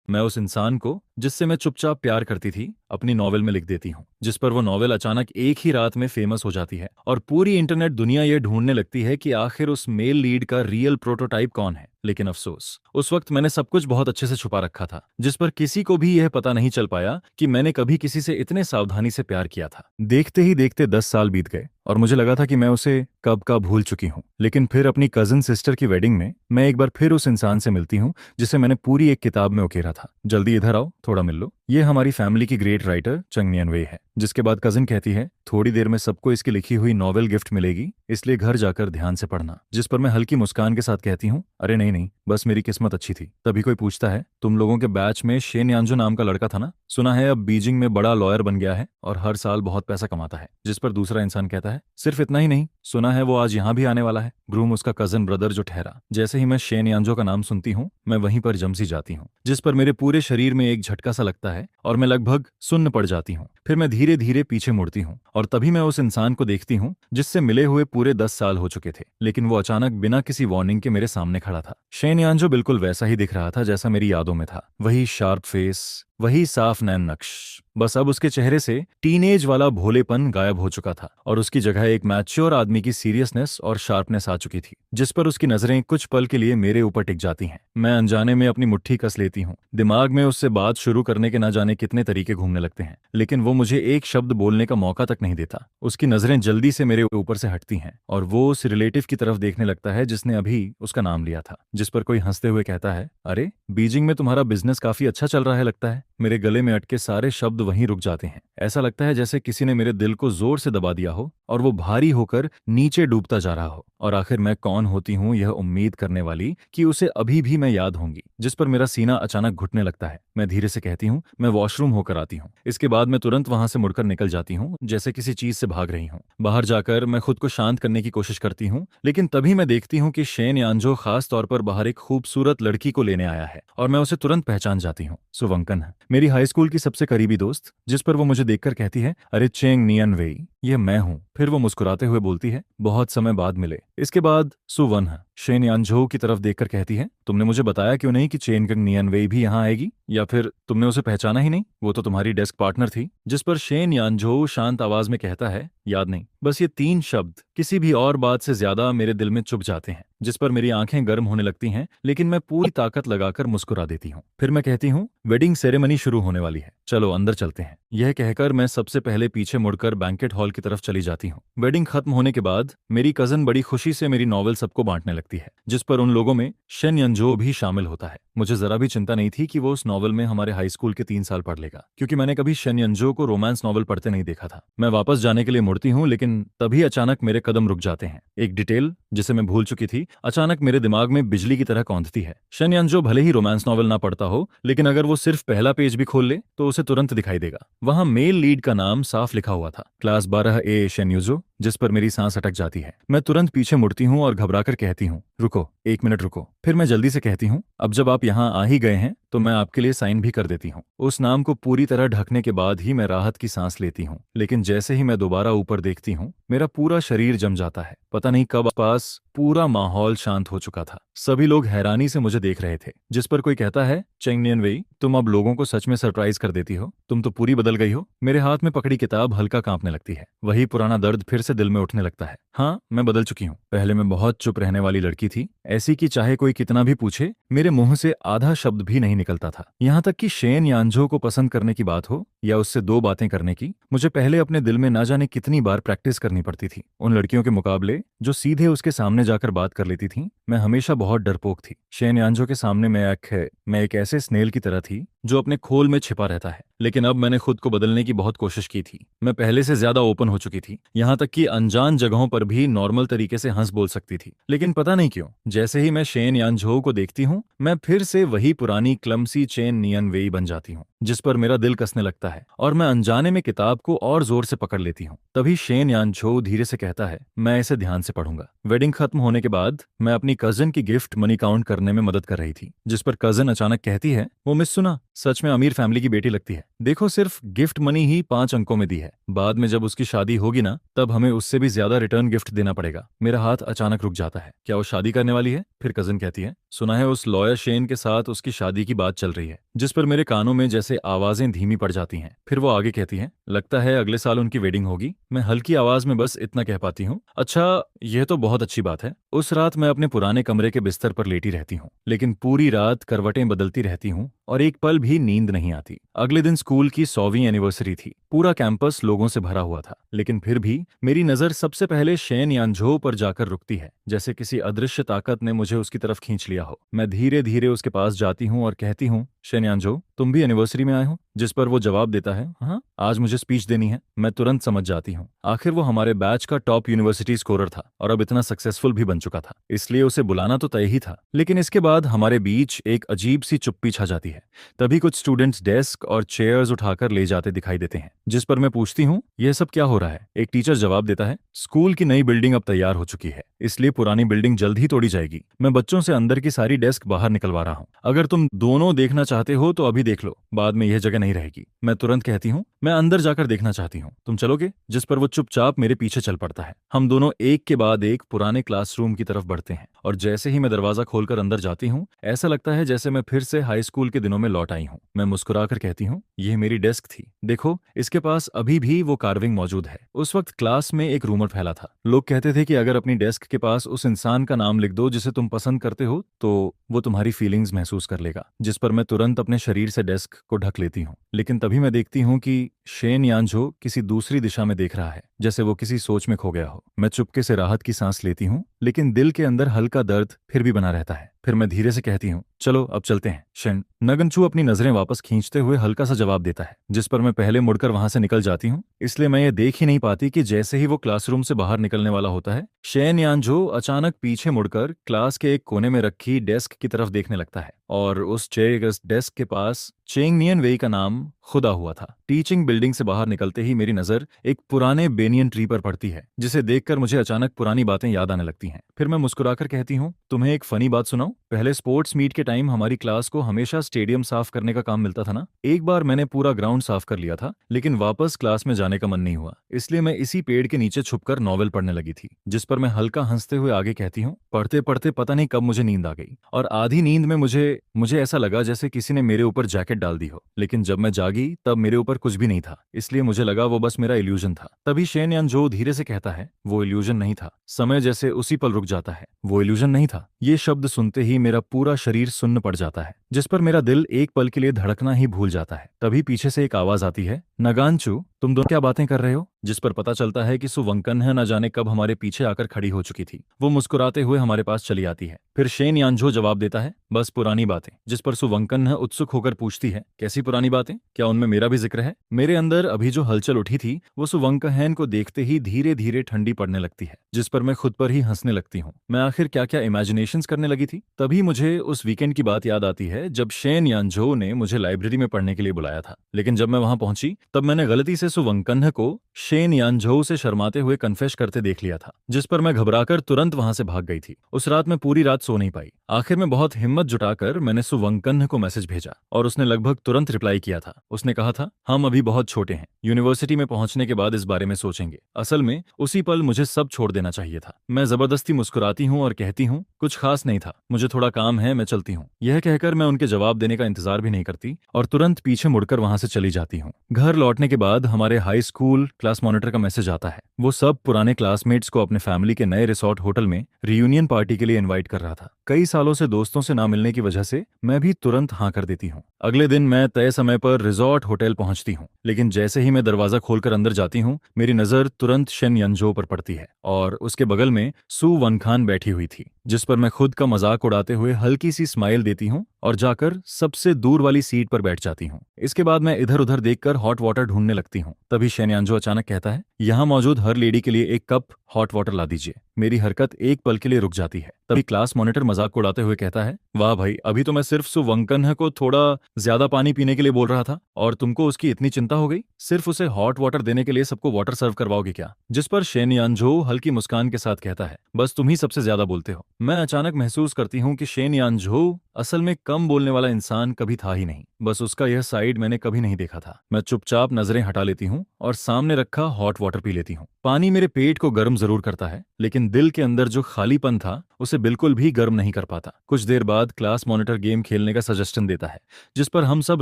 मैं उस इंसान को जिससे मैं चुपचाप प्यार करती थी अपनी नॉवेल में लिख देती हूँ, जिस पर वो नॉवेल अचानक एक ही रात में फेमस हो जाती है और पूरी इंटरनेट दुनिया ये ढूंढने लगती है कि आखिर उस मेल लीड का रियल प्रोटोटाइप कौन है। लेकिन अफसोस, उस वक्त मैंने सब कुछ बहुत अच्छे से छुपा रखा था, जिस पर किसी को भी यह पता नहीं चल पाया कि मैंने कभी किसी से इतने सावधानी से प्यार किया था। देखते ही देखते 10 साल बीत गए और मुझे लगा था कि मैं उसे कब का भूल चुकी हूँ। लेकिन फिर अपनी कजिन सिस्टर की वेडिंग में मैं एक बार फिर उस इंसान से मिलती हूँ जिसे मैंने पूरी एक किताब में उकेरा था। जल्दी इधर आओ, थोड़ा मिल लो। ये हमारी फैमिली की ग्रेट राइटर चंग नियन वेई है। जिसके बाद कजिन कहती है थोड़ी देर में सबको इसकी लिखी हुई नॉवेल गिफ्ट मिलेगी, इसलिए घर जाकर ध्यान से पढ़ना। जिस पर मैं हल्की मुस्कान के साथ कहती हूँ अरे नहीं नहीं, बस मेरी किस्मत अच्छी थी। तभी कोई पूछता है तुम लोगों के बैच में शेन यानजो नाम का लड़का था ना, सुना है अब बीजिंग में बड़ा लॉयर बन गया है और हर साल बहुत पैसा कमाता है। जिस पर दूसरा इंसान कहता है सिर्फ इतना ही नहीं, सुना है वो आज यहाँ भी आने वाला है। ग्रूम उसका कजन ब्रदर जो ठहरा। जैसे ही मैं शेन यानजो का नाम सुनती हूँ मैं वहीं पर जमसी जाती हूँ, जिस पर मेरे पूरे शरीर में एक झटका सा लगता है और मैं लगभग सुन्न पड़ जाती हूँ। फिर मैं धीरे धीरे पीछे मुड़ती हूँ और तभी मैं उस इंसान को देखती हूँ जिससे मिले हुए पूरे 10 साल हो चुके थे, लेकिन वो अचानक बिना किसी वार्निंग के मेरे सामने खड़ा था। शेन यानजो बिल्कुल वैसा ही दिख रहा था जैसा मेरी यादों में था। वही शार्प फेस, वही साफ नैन नक्श, बस अब उसके चेहरे से टीनेज वाला भोलेपन गायब हो चुका था और उसकी जगह एक मैच्योर आदमी की सीरियसनेस और शार्पनेस आ चुकी थी, जिस पर उसकी नजरें कुछ पल के लिए मेरे ऊपर टिक जाती हैं। मैं अनजाने में अपनी मुट्ठी कस लेती हूँ। दिमाग में उससे बात शुरू करने के ना जाने कितने तरीके घूमने लगते हैं, लेकिन वो मुझे एक शब्द बोलने का मौका तक नहीं देता। उसकी नजरें जल्दी से मेरे ऊपर से हटती हैं और वो उस रिलेटिव की तरफ देखने लगता है जिसने अभी उसका नाम लिया था। जिस पर कोई हंसते हुए कहता है अरे बीजिंग में तुम्हारा बिजनेस काफी अच्छा चल रहा है लगता है। मेरे गले में अटके सारे शब्द वहीं रुक जाते हैं। ऐसा लगता है जैसे किसी ने मेरे दिल को जोर से दबा दिया हो और वो भारी होकर नीचे डूबता जा रहा हो। और आखिर मैं कौन होती हूँ यह उम्मीद करने वाली कि उसे अभी भी मैं याद होंगी। जिस पर मेरा सीना अचानक घुटने लगता है। मैं धीरे से कहती हूँ मैं वॉशरूम होकर आती हूँ। इसके बाद मैं तुरंत वहां से मुड़कर निकल जाती हूँ जैसे किसी चीज से भाग रही हूँ। बाहर जाकर मैं खुद को शांत करने की कोशिश करती हूँ, लेकिन तभी मैं देखती हूँ कि शेन यानजो खास तौर पर बाहर एक खूबसूरत लड़की को लेने आया है और मैं उसे तुरंत पहचान जाती हूँ। सुवंकन है, मेरी हाई स्कूल की सबसे करीबी दोस्त। जिस पर वो मुझे देखकर कहती है अरे चेंग नियन वेई, ये मैं हूँ। फिर वो मुस्कुराते हुए बोलती है बहुत समय बाद मिले। इसके बाद सुवन है शेन यानजो की तरफ देखकर कहती है तुमने मुझे बताया क्यों नहीं कि चेन नियन वेई भी यहाँ आएगी, या फिर तुमने उसे पहचाना ही नहीं, वो तो तुम्हारी डेस्क पार्टनर थी। जिस पर शेन यानजो शांत आवाज में कहता है याद नहीं। बस ये 3 शब्द किसी भी और बात से ज्यादा मेरे दिल में चुभ जाते हैं। जिस पर मेरी आंखें गर्म होने लगती हैं, लेकिन मैं पूरी ताकत लगाकर मुस्कुरा देती हूँ। फिर मैं कहती हूँ वेडिंग सेरेमनी शुरू होने वाली है, चलो अंदर चलते हैं। यह कहकर मैं सबसे पहले पीछे मुड़कर बैंकेट हॉल की तरफ चली जाती हूँ। वेडिंग खत्म होने के बाद मेरी कजन बड़ी खुशी से मेरी नॉवेल सबको बांटने लगती है, जिस पर उन लोगों में शेन यंजो भी शामिल होता है। मुझे जरा भी चिंता नहीं थी कि वो उस नॉवेल में हमारे हाई स्कूल के 3 साल पढ़ लेगा, क्योंकि मैंने कभी शेन यंजो को रोमांस नॉवेल पढ़ते नहीं देखा था। मैं वापस जाने के लिए मुड़ती हूँ, लेकिन तभी अचानक मेरे कदम रुक जाते हैं। एक डिटेल जिसे मैं भूल चुकी थी अचानक मेरे दिमाग में बिजली की तरह कौंधती है। शेन यंजो भले ही रोमांस नॉवेल ना पढ़ता हो, लेकिन अगर वो सिर्फ पहला पेज भी खोल ले तो उसे तुरंत दिखाई देगा। वहां मेल लीड का नाम साफ लिखा हुआ था, क्लास 12A शेन यूजो। जिस पर मेरी सांस अटक जाती है। मैं तुरंत पीछे मुड़ती हूँ और घबराकर कहती हूँ रुको, 1 मिनट रुको। फिर मैं जल्दी से कहती हूँ अब जब आप यहाँ आ ही गए हैं तो मैं आपके लिए साइन भी कर देती हूँ। उस नाम को पूरी तरह ढकने के बाद ही मैं राहत की सांस लेती हूँ, लेकिन जैसे ही मैं दोबारा ऊपर देखती हूँ मेरा पूरा शरीर जम जाता है। पता नहीं कब पास पूरा माहौल शांत हो चुका था। सभी लोग हैरानी से मुझे देख रहे थे। जिस पर कोई कहता है चेंग नियन वेई, तुम अब लोगों को सच में सरप्राइज कर देती हो, तुम तो पूरी बदल गई हो। मेरे हाथ में पकड़ी किताब हल्का कांपने लगती है। वही पुराना दर्द फिर से दिल में उठने लगता है। हाँ, मैं बदल चुकी हूँ। पहले मैं बहुत चुप रहने वाली लड़की थी, ऐसी कि चाहे कोई कितना भी पूछे मेरे मुंह से आधा शब्द भी नहीं निकलता था। यहाँ तक कि शेन यानजो को पसंद करने की बात हो या उससे 2 बातें करने की, मुझे पहले अपने दिल में ना जाने कितनी बार प्रैक्टिस करनी पड़ती थी। उन लड़कियों के मुकाबले जो सीधे उसके सामने जाकर बात कर लेती थी, मैं हमेशा बहुत डरपोक थी। शेन यानजो के सामने मैं एक ऐसे स्नेल की तरह थी जो अपने खोल में छिपा रहता है। लेकिन अब मैंने खुद को बदलने की बहुत कोशिश की थी। मैं पहले से ज्यादा ओपन हो चुकी थी, यहाँ तक कि अनजान जगहों पर भी नॉर्मल तरीके से हंस बोल सकती थी। लेकिन पता नहीं क्यों, जैसे ही मैं शेन यानजो को देखती हूँ मैं फिर से वही पुरानी क्लमसी चेन नियन वेई बन जाती हूँ, जिस पर मेरा दिल कसने लगता है और मैं अनजाने में किताब को और जोर से पकड़ लेती हूँ। तभी शेन यानजो धीरे से कहता है मैं इसे ध्यान से पढ़ूंगा। वेडिंग खत्म होने के बाद मैं अपनी कजन की गिफ्ट मनी काउंट करने में मदद कर रही थी, जिस पर कजन अचानक कहती है वो मिस सुना, सच में अमीर फैमिली की बेटी लगती है। देखो, सिर्फ गिफ्ट मनी ही 5 अंकों में दी है, बाद में जब उसकी शादी होगी ना, तब हमें उससे भी ज्यादा रिटर्न गिफ्ट देना पड़ेगा। मेरा हाथ अचानक रुक जाता है। क्या वो शादी करने वाली है? फिर कजन कहती है, सुना है उस लॉयर शेन के साथ उसकी शादी की बात चल रही है, जिस पर मेरे कानों में जैसे आवाजें धीमी पड़ जाती हैं। फिर वो आगे कहती है, लगता है अगले साल उनकी वेडिंग होगी। मैं हल्की आवाज में बस इतना कह पाती हूँ, अच्छा, यह तो बहुत अच्छी बात है। उस रात मैं अपने पुराने कमरे के बिस्तर पर लेटी रहती हूँ, लेकिन पूरी रात करवटें बदलती रहती हूँ और एक पल भी नींद नहीं आती। अगले दिन स्कूल की 100वीं एनिवर्सरी थी। पूरा कैंपस लोगों से भरा हुआ था, लेकिन फिर भी मेरी नजर सबसे पहले शेन यानझो पर जाकर रुकती है, जैसे किसी अदृश्य ताकत ने मुझे उसकी तरफ खींच लिया हो। मैं धीरे धीरे उसके पास जाती हूँ और कहती हूँ, शेन यानझो, तुम भी एनिवर्सरी में आए हो? जिस पर वो जवाब देता है, हाँ, आज मुझे स्पीच देनी है। मैं तुरंत समझ जाती हूँ, आखिर वो हमारे बैच का टॉप यूनिवर्सिटी स्कोरर था और अब इतना सक्सेसफुल भी बन चुका था, इसलिए उसे बुलाना तो तय ही था। लेकिन इसके बाद हमारे बीच एक अजीब सी चुप्पी छा जाती है। तभी कुछ स्टूडेंट्स डेस्क और चेयर्स उठाकर ले जाते दिखाई देते हैं, जिस पर मैं पूछती हूँ, यह सब क्या हो रहा है? एक टीचर जवाब देता है, स्कूल की नई बिल्डिंग अब तैयार हो चुकी है, इसलिए पुरानी बिल्डिंग जल्द ही तोड़ी जाएगी। मैं बच्चों से अंदर की सारी डेस्क बाहर निकलवा रहा हूँ। अगर तुम दोनों देखना चाहते हो तो अभी देख लो, बाद में यह जगह नहीं रहेगी। मैं तुरंत कहती हूँ, मैं अंदर जाकर देखना चाहती हूँ, तुम चलोगे? जिस पर वो चुपचाप मेरे पीछे चल पड़ता है। हम दोनों एक के बाद एक पुराने क्लासरूम की तरफ बढ़ते हैं और जैसे ही मैं दरवाजा खोलकर अंदर जाती हूँ, ऐसा लगता है जैसे मैं फिर से हाई स्कूल के दिनों में लौट आई हूँ। मैं मुस्कुराकर कहती हूँ, यह मेरी डेस्क थी, देखो, इसके पास अभी भी वो कार्विंग मौजूद है। उस वक्त क्लास में एक रूमर फैला था। लोग कहते थे कि अगर अपनी डेस्क के पास उस इंसान का नाम लिख दो जिसे तुम पसंद करते हो, तो वो तुम्हारी फीलिंग्स महसूस कर लेगा। जिस पर मैं तुरंत अपने शरीर से डेस्क को ढक लेती हूँ। लेकिन तभी मैं देखती हूँ कि शेन यानझो किसी दूसरी दिशा में देख रहा है, जैसे वो किसी सोच में खो गया हो। मैं चुपके से राहत की सांस लेती हूँ, लेकिन दिल के अंदर हल्का दर्द फिर भी बना रहता है। फिर मैं धीरे से कहती हूँ, चलो अब चलते हैं। शेन नगनचू अपनी नजरें वापस खींचते हुए हल्का सा जवाब देता है, जिस पर मैं पहले मुड़कर वहां से निकल जाती हूँ। इसलिए मैं ये देख ही नहीं पाती कि जैसे ही वो क्लासरूम से बाहर निकलने वाला होता है, शेन यानझो अचानक पीछे मुड़कर क्लास के एक कोने में रखी डेस्क की तरफ देखने लगता है और उस डेस्क के पास चेंग नियन वेई का नाम खुदा हुआ था। टीचिंग बिल्डिंग से बाहर निकलते ही मेरी नजर एक पुराने बेनियन ट्री पर पड़ती है, जिसे देखकर मुझे अचानक पुरानी बातें याद आने लगती हैं। फिर मैं मुस्कुराकर कहती हूँ, तुम्हें एक फनी बात सुनाऊं? पहले स्पोर्ट्स मीट के टाइम हमारी क्लास को हमेशा स्टेडियम साफ करने का काम मिलता था ना। एक बार मैंने पूरा ग्राउंड साफ कर लिया था, लेकिन वापस क्लास में जाने का मन नहीं हुआ, इसलिए मैं इसी पेड़ के नीचे छुपकर नॉवेल पढ़ने लगी थी। जिस पर मैं हल्का हंसते हुए आगे कहती हूँ, पढ़ते पढ़ते पता नहीं कब मुझे नींद आ गई और आधी नींद में मुझे ऐसा लगा जैसे किसी ने मेरे ऊपर जैकेट डाल दी हो। लेकिन जब मैं जागी तब मेरे ऊपर कुछ भी नहीं था, इसलिए मुझे लगा वो बस मेरा इल्यूजन था। तभी शेन यानझो धीरे से कहता है, वो इल्यूजन नहीं था। समय जैसे उसी पल रुक जाता है। वो इल्यूजन नहीं था। ये शब्द सुनते ही मेरा पूरा शरीर सुन्न पड़ जाता है, जिस पर मेरा दिल एक पल के लिए धड़कना ही भूल जाता है। तभी पीछे से एक आवाज आती है, नगानचू, तुम दोनों क्या बातें कर रहे हो? जिस पर पता चलता है कि सुवंकन्ह न जाने कब हमारे पीछे आकर खड़ी हो चुकी थी। वो मुस्कुराते हुए हमारे पास चली आती है। फिर शेन यानझो जवाब देता है, बस पुरानी बातें। जिस पर सुवंकन्ह उत्सुक होकर पूछती है, कैसी पुरानी बातें? क्या उनमें मेरा भी जिक्र है? मेरे अंदर अभी जो हलचल उठी थी वो सुवंकहन को देखते ही धीरे धीरे ठंडी पड़ने लगती है, जिस पर मैं खुद पर ही हंसने लगती हूँ। मैं आखिर क्या क्या इमेजिनेशंस करने लगी थी। तभी मुझे उस वीकेंड की बात याद आती है जब शेन यानझो ने मुझे लाइब्रेरी में पढ़ने के लिए बुलाया था। लेकिन जब मैं वहां पहुंची तब मैंने गलती से सुवंकन्ह को शेन यानझो से शर्माते हुए कन्फेस करते देख लिया था, जिस पर मैं घबराकर तुरंत वहां से भाग गई थी। उस रात मैं पूरी रात सो नहीं पाई। आखिर में बहुत हिम्मत जुटाकर मैंने सुवंकन्ह को मैसेज भेजा और उसने लगभग तुरंत रिप्लाई किया था। उसने कहा था, हम अभी बहुत छोटे हैं, यूनिवर्सिटी में पहुंचने के बाद इस बारे में सोचेंगे। असल में उसी पल मुझे सब छोड़ देना चाहिए था। मैं जबरदस्ती मुस्कुराती हूँ और कहती हूँ, कुछ खास नहीं था, मुझे थोड़ा काम है, मैं चलती हूँ। यह कहकर मैं उनके जवाब देने का इंतजार भी नहीं करती और तुरंत पीछे मुड़कर वहां से चली जाती हूँ। घर लौटने के बाद हमारे हाई स्कूल क्लास मॉनिटर का मैसेज आता है। वो सब पुराने क्लासमेट्स को अपने फैमिली के नए रिसोर्ट होटल में रियूनियन पार्टी के लिए इनवाइट कर रहा था। कई सालों से दोस्तों से ना मिलने की वजह से मैं भी तुरंत हाँ कर देती हूँ। अगले दिन मैं तय समय पर रिसोर्ट होटल पहुंचती हूँ, लेकिन जैसे ही मैं दरवाजा खोलकर अंदर जाती हूँ, मेरी नजर तुरंत शेन यानझो पर पड़ती है और उसके बगल में सू वनखान बैठी हुई थी, जिस पर मैं खुद का मजाक उड़ाते हुए हल्की सी स्माइल देती हूँ और जाकर सबसे दूर वाली सीट पर बैठ जाती हूँ। इसके बाद मैं इधर उधर देखकर हॉट वाटर ढूंढने लगती हूँ। तभी शेन यानझो अचानक कहता है, यहाँ मौजूद हर लेडी के लिए एक कप हॉट वाटर ला दीजिए। मेरी हरकत एक पल के लिए रुक जाती है। तभी क्लास मॉनिटर मजाक मजाक को उड़ाते हुए कहता है, वाह भाई, अभी तो मैं सिर्फ सुवंकन को थोड़ा ज्यादा पानी पीने के लिए बोल रहा था और तुमको उसकी इतनी चिंता हो गई। सिर्फ उसे हॉट वाटर देने के लिए सबको वाटर सर्व करवाओगे क्या? जिस पर शेन यानझो हल्की मुस्कान के साथ कहता है, बस तुम ही सबसे ज्यादा बोलते हो। मैं अचानक महसूस करती हूँ कि शेन यानझो असल में कम बोलने वाला इंसान कभी था ही नहीं, बस उसका यह साइड मैंने कभी नहीं देखा था। मैं चुपचाप नजरें हटा लेती हूँ और सामने रखा हॉट वाटर पी लेती हूँ। पानी मेरे पेट को गर्म जरूर करता है, लेकिन दिल के अंदर जो खालीपन था उसे बिल्कुल भी गर्म नहीं कर पाता। कुछ देर बाद क्लास मॉनिटर गेम खेलने का सजेशन देता है, जिस पर हम सब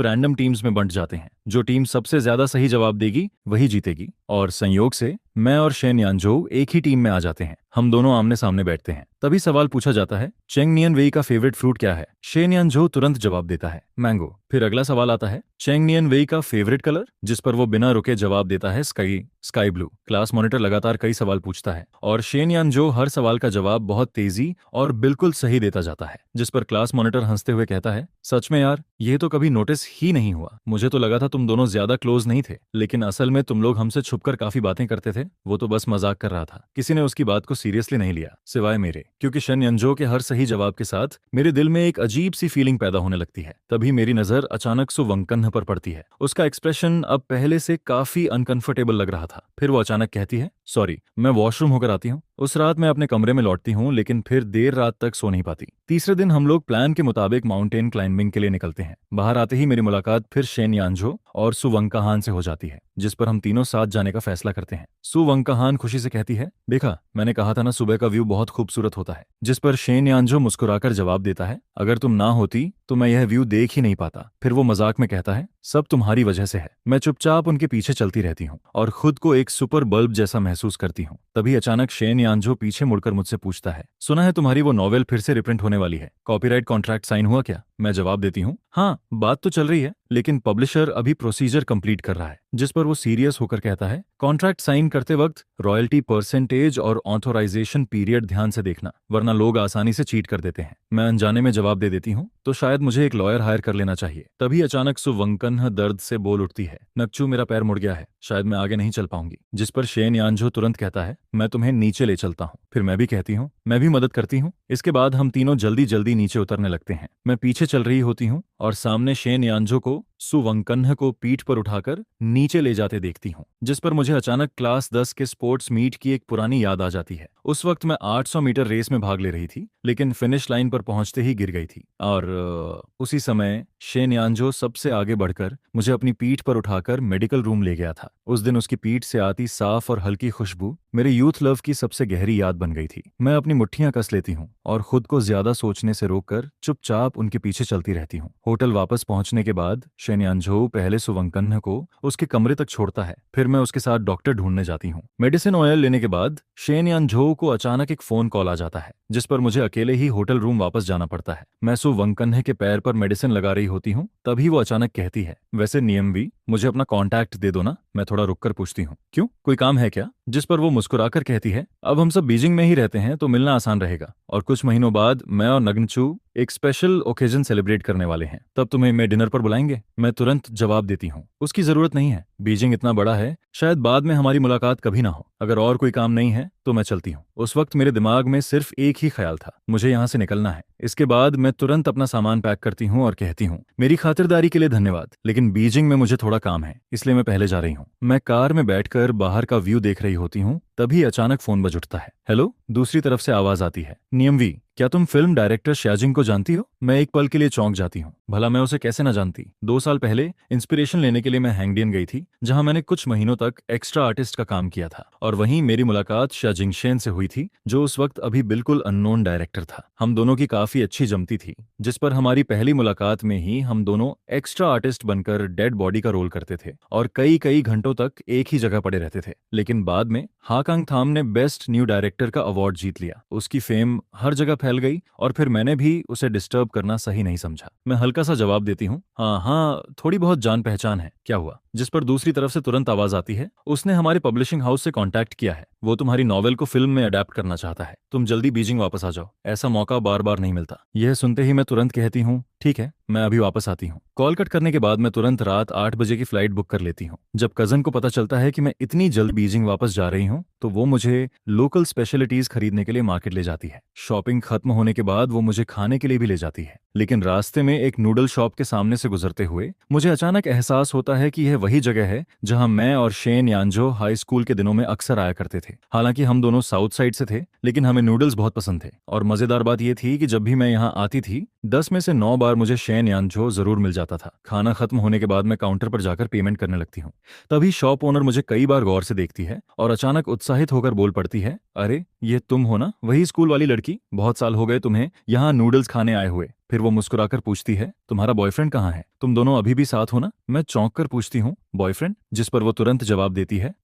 रैंडम टीम्स में बंट जाते हैं। जो टीम सबसे ज्यादा सही जवाब देगी वही जीतेगी, और संयोग से मैं और शेन यानझो एक ही टीम में आ जाते हैं। हम दोनों आमने सामने बैठते हैं। तभी सवाल पूछा जाता है, चेंग नियन वेई का फेवरेट फ्रूट क्या है? शेन यानझो तुरंत जवाब देता है, मैंगो। फिर अगला सवाल आता है, चेंग नियन वेई का फेवरेट कलर? जिस पर वो बिना रुके जवाब देता है, स्काई ब्लू। क्लास मॉनिटर लगातार कई सवाल पूछता है और शेन यानझो हर सवाल का जवाब बहुत तेजी और बिल्कुल सही देता जाता है। जिस पर क्लास मॉनिटर हंसते हुए कहता है, सच में यार, ये तो कभी नोटिस ही नहीं हुआ। मुझे तो लगा था तुम दोनों ज्यादा क्लोज नहीं थे, लेकिन असल में तुम लोग हमसे छुपकर काफी बातें करते थे। वो तो बस मजाक कर रहा था। किसी ने उसकी बात को सीरियसली नहीं लिया सिवाय मेरे, क्योंकि शेन यानझो के हर सही जवाब के साथ मेरे दिल में एक अजीब सी फीलिंग पैदा होने लगती है। तभी मेरी नजर अचानक सुवंकन पर पड़ती है। उसका एक्सप्रेशन अब पहले से काफी अनकंफर्टेबल लग रहा था। फिर वो अचानक कहती है, सॉरी, मैं वॉशरूम होकर आती हूँ। उस रात मैं अपने कमरे में लौटती हूँ, लेकिन फिर देर रात तक सो नहीं पाती। तीसरे दिन हम लोग प्लान के मुताबिक माउंटेन क्लाइंबिंग के लिए निकलते हैं। बाहर आते ही मेरी मुलाकात फिर शेन यानझो और सुवंकहान से हो जाती है, जिस पर हम तीनों साथ जाने का फैसला करते हैं। सुवंकहान खुशी से कहती है, देखा, मैंने कहा था ना, सुबह का व्यू बहुत खूबसूरत होता है। जिस पर शेन यानझो मुस्कुराकर जवाब देता है, अगर तुम ना होती तो मैं यह व्यू देख ही नहीं पाता। फिर वो मजाक में कहता है, सब तुम्हारी वजह से है। मैं चुपचाप उनके पीछे चलती रहती हूँ और खुद को एक सुपर बल्ब जैसा महसूस करती हूँ। तभी अचानक शेन यानझो पीछे मुड़कर मुझसे पूछता है, सुना है तुम्हारी वो नॉवेल फिर से रिप्रिंट होने वाली है, कॉपीराइट कॉन्ट्रैक्ट साइन हुआ क्या? मैं जवाब देती हूँ, हाँ, बात तो चल रही है, लेकिन पब्लिशर अभी प्रोसीजर कंप्लीट कर रहा है। जिस पर वो सीरियस होकर कहता है, कॉन्ट्रैक्ट साइन करते वक्त रॉयल्टी परसेंटेज और ऑथोराइजेशन पीरियड ध्यान से देखना, वरना लोग आसानी से चीट कर देते हैं। मैं अनजाने में जवाब दे देती हूँ, तो शायद मुझे एक लॉयर हायर कर लेना चाहिए। तभी अचानक सुवंकन दर्द से बोल उठती है, नक्चू, मेरा पैर मुड़ गया है, शायद मैं आगे नहीं चल पाऊंगी। जिस पर शेन यानझो तुरंत कहता है, मैं तुम्हें नीचे ले चलता हूँ। फिर मैं भी कहती हूँ, मैं भी मदद करती हूँ। इसके बाद हम तीनों जल्दी जल्दी नीचे उतरने लगते हैं। मैं पीछे चल रही होती हूँ और सामने शेन यानझो को सुवंकन को पीठ पर उठाकर नीचे ले जाते देखती हूँ। जिस पर मुझे अचानक क्लास 10 के स्पोर्ट्स मीट की एक पुरानी याद आ जाती है। उस वक्त मैं 800 मीटर रेस में भाग ले रही थी, लेकिन फिनिश लाइन पर पहुंचते ही गिर गई थी। और उसी समय शेन यानझो सबसे आगे बढ़कर मुझे अपनी पीठ पर उठाकर मेडिकल रूम ले गया था। उस दिन उसकी पीठ से आती साफ और हल्की खुशबू मेरे यूथ लव की सबसे गहरी याद बन गई थी। मैं अपनी मुट्ठियां कस लेती हूँ और खुद को ज्यादा सोचने से रोककर चुपचाप उनके पीछे चलती रहती हूँ। होटल वापस पहुंचने के बाद शेन यानझो पहले सुवंकन को उसके कमरे तक छोड़ता है। फिर मैं उसके साथ डॉक्टर ढूंढने जाती हूँ। मेडिसिन ऑयल लेने के बाद शेन यानझो को अचानक एक फोन कॉल आ जाता है, जिस पर मुझे अकेले ही होटल रूम वापस जाना पड़ता है। मैं सुवंकन के पैर पर मेडिसिन लगा रही होती हूँ, तभी वो अचानक कहती है, वैसे नियम भी, मुझे अपना कॉन्टैक्ट दे दो ना। मैं थोड़ा रुककर पूछती हूँ, क्यों, कोई काम है क्या? जिस पर वो मुस्कुराकर कहती है, अब हम सब बीजिंग में ही रहते हैं तो मिलना आसान रहेगा, और कुछ महीनों बाद मैं और नग्नचू एक स्पेशल ओकेजन सेलिब्रेट करने वाले हैं, तब तुम्हें मैं डिनर पर बुलाएंगे। मैं तुरंत जवाब देती हूँ, उसकी जरूरत नहीं है, बीजिंग इतना बड़ा है, शायद बाद में हमारी मुलाकात कभी ना हो। अगर और कोई काम नहीं है तो मैं चलती हूँ। उस वक्त मेरे दिमाग में सिर्फ एक ही ख्याल था, मुझे यहाँ से निकलना है। इसके बाद मैं तुरंत अपना सामान पैक करती हूँ और कहती हूँ, मेरी खातिरदारी के लिए धन्यवाद, लेकिन बीजिंग में मुझे थोड़ा काम है, इसलिए मैं पहले जा रही हूँ। मैं कार में बैठकर बाहर का व्यू देख रही होती हूँ, तभी अचानक फोन बज उठता है। हेलो, दूसरी तरफ से आवाज आती है, नियमवी, क्या तुम फिल्म डायरेक्टर श्याजिंग को जानती हो? मैं एक पल के लिए चौंक जाती हूँ। भला मैं उसे कैसे न जानती। 2 साल पहले इंस्पिरेशन लेने के लिए मैं हैंगडियन गई थी, जहां मैंने कुछ महीनों तक एक्स्ट्रा आर्टिस्ट का काम किया था, और वहीं मेरी मुलाकात श्याजिंगशेन से हुई थी, जो उस वक्त अभी बिल्कुल अननोन डायरेक्टर था। हम दोनों की काफी अच्छी जमती थी, जिस पर हमारी पहली मुलाकात में ही हम दोनों एक्स्ट्रा आर्टिस्ट बनकर डेड बॉडी का रोल करते थे और कई कई घंटों तक एक ही जगह पड़े रहते थे। लेकिन बाद में हाकांग थाम ने बेस्ट न्यू डायरेक्टर का अवार्ड जीत लिया। उसकी फेम हर जगह फैल गई और फिर मैंने भी उसे डिस्टर्ब करना सही नहीं समझा। मैं हल्का सा जवाब देती हूँ, हाँ हाँ, थोड़ी बहुत जान पहचान है, क्या हुआ? जिस पर दूसरी तरफ से तुरंत आवाज आती है, उसने हमारे पब्लिशिंग हाउस से कांटेक्ट किया है, वो तुम्हारी नॉवेल को फिल्म में अडेप्ट करना चाहता है, तुम जल्दी बीजिंग वापस आ जाओ, ऐसा मौका बार बार नहीं मिलता। यह सुनते ही मैं तुरंत कहती हूँ, ठीक है, मैं अभी वापस आती हूँ। कॉल कट करने के बाद मैं तुरंत रात 8 बजे की फ्लाइट बुक कर लेती हूँ। जब कजन को पता चलता है कि मैं इतनी जल्द बीजिंग वापस जा रही हूँ तो वो मुझे लोकल स्पेशलिटीज खरीदने के लिए मार्केट ले जाती है। शॉपिंग खत्म होने के बाद वो मुझे खाने के लिए भी ले जाती है, लेकिन रास्ते में एक नूडल शॉप के सामने से गुजरते हुए मुझे अचानक एहसास होता है कि यह वही जगह है जहां मैं और शेन यानजो हाई स्कूल के दिनों में अक्सर आया करते थे। हालांकि हम दोनों साउथ साइड से थे, लेकिन हमें नूडल्स बहुत पसंद थे और मजेदार बात यह थी कि जब भी मैं यहाँ आती थी 10 में से 9 बार मुझे शेन यानजो जरूर मिल जाता था। खाना खत्म होने के बाद मैं काउंटर पर जाकर पेमेंट करने लगती हूँ। तभी शॉप ओनर मुझे कई बार गौर से देखती है और अचानक उत्साहित होकर बोल पड़ती है, अरे ये तुम हो ना, वही स्कूल वाली लड़की, बहुत साल हो गए तुम्हें यहाँ नूडल्स खाने आए हुए। फिर वो मुस्कुराकर पूछती है, तुम्हारा बॉयफ्रेंड कहाँ है? तुम दोनों अभी भी साथ हो ना? मैं चौंक कर पूछती हूँ, बॉयफ्रेंड? जिस पर वो तुरंत जवाब देती है,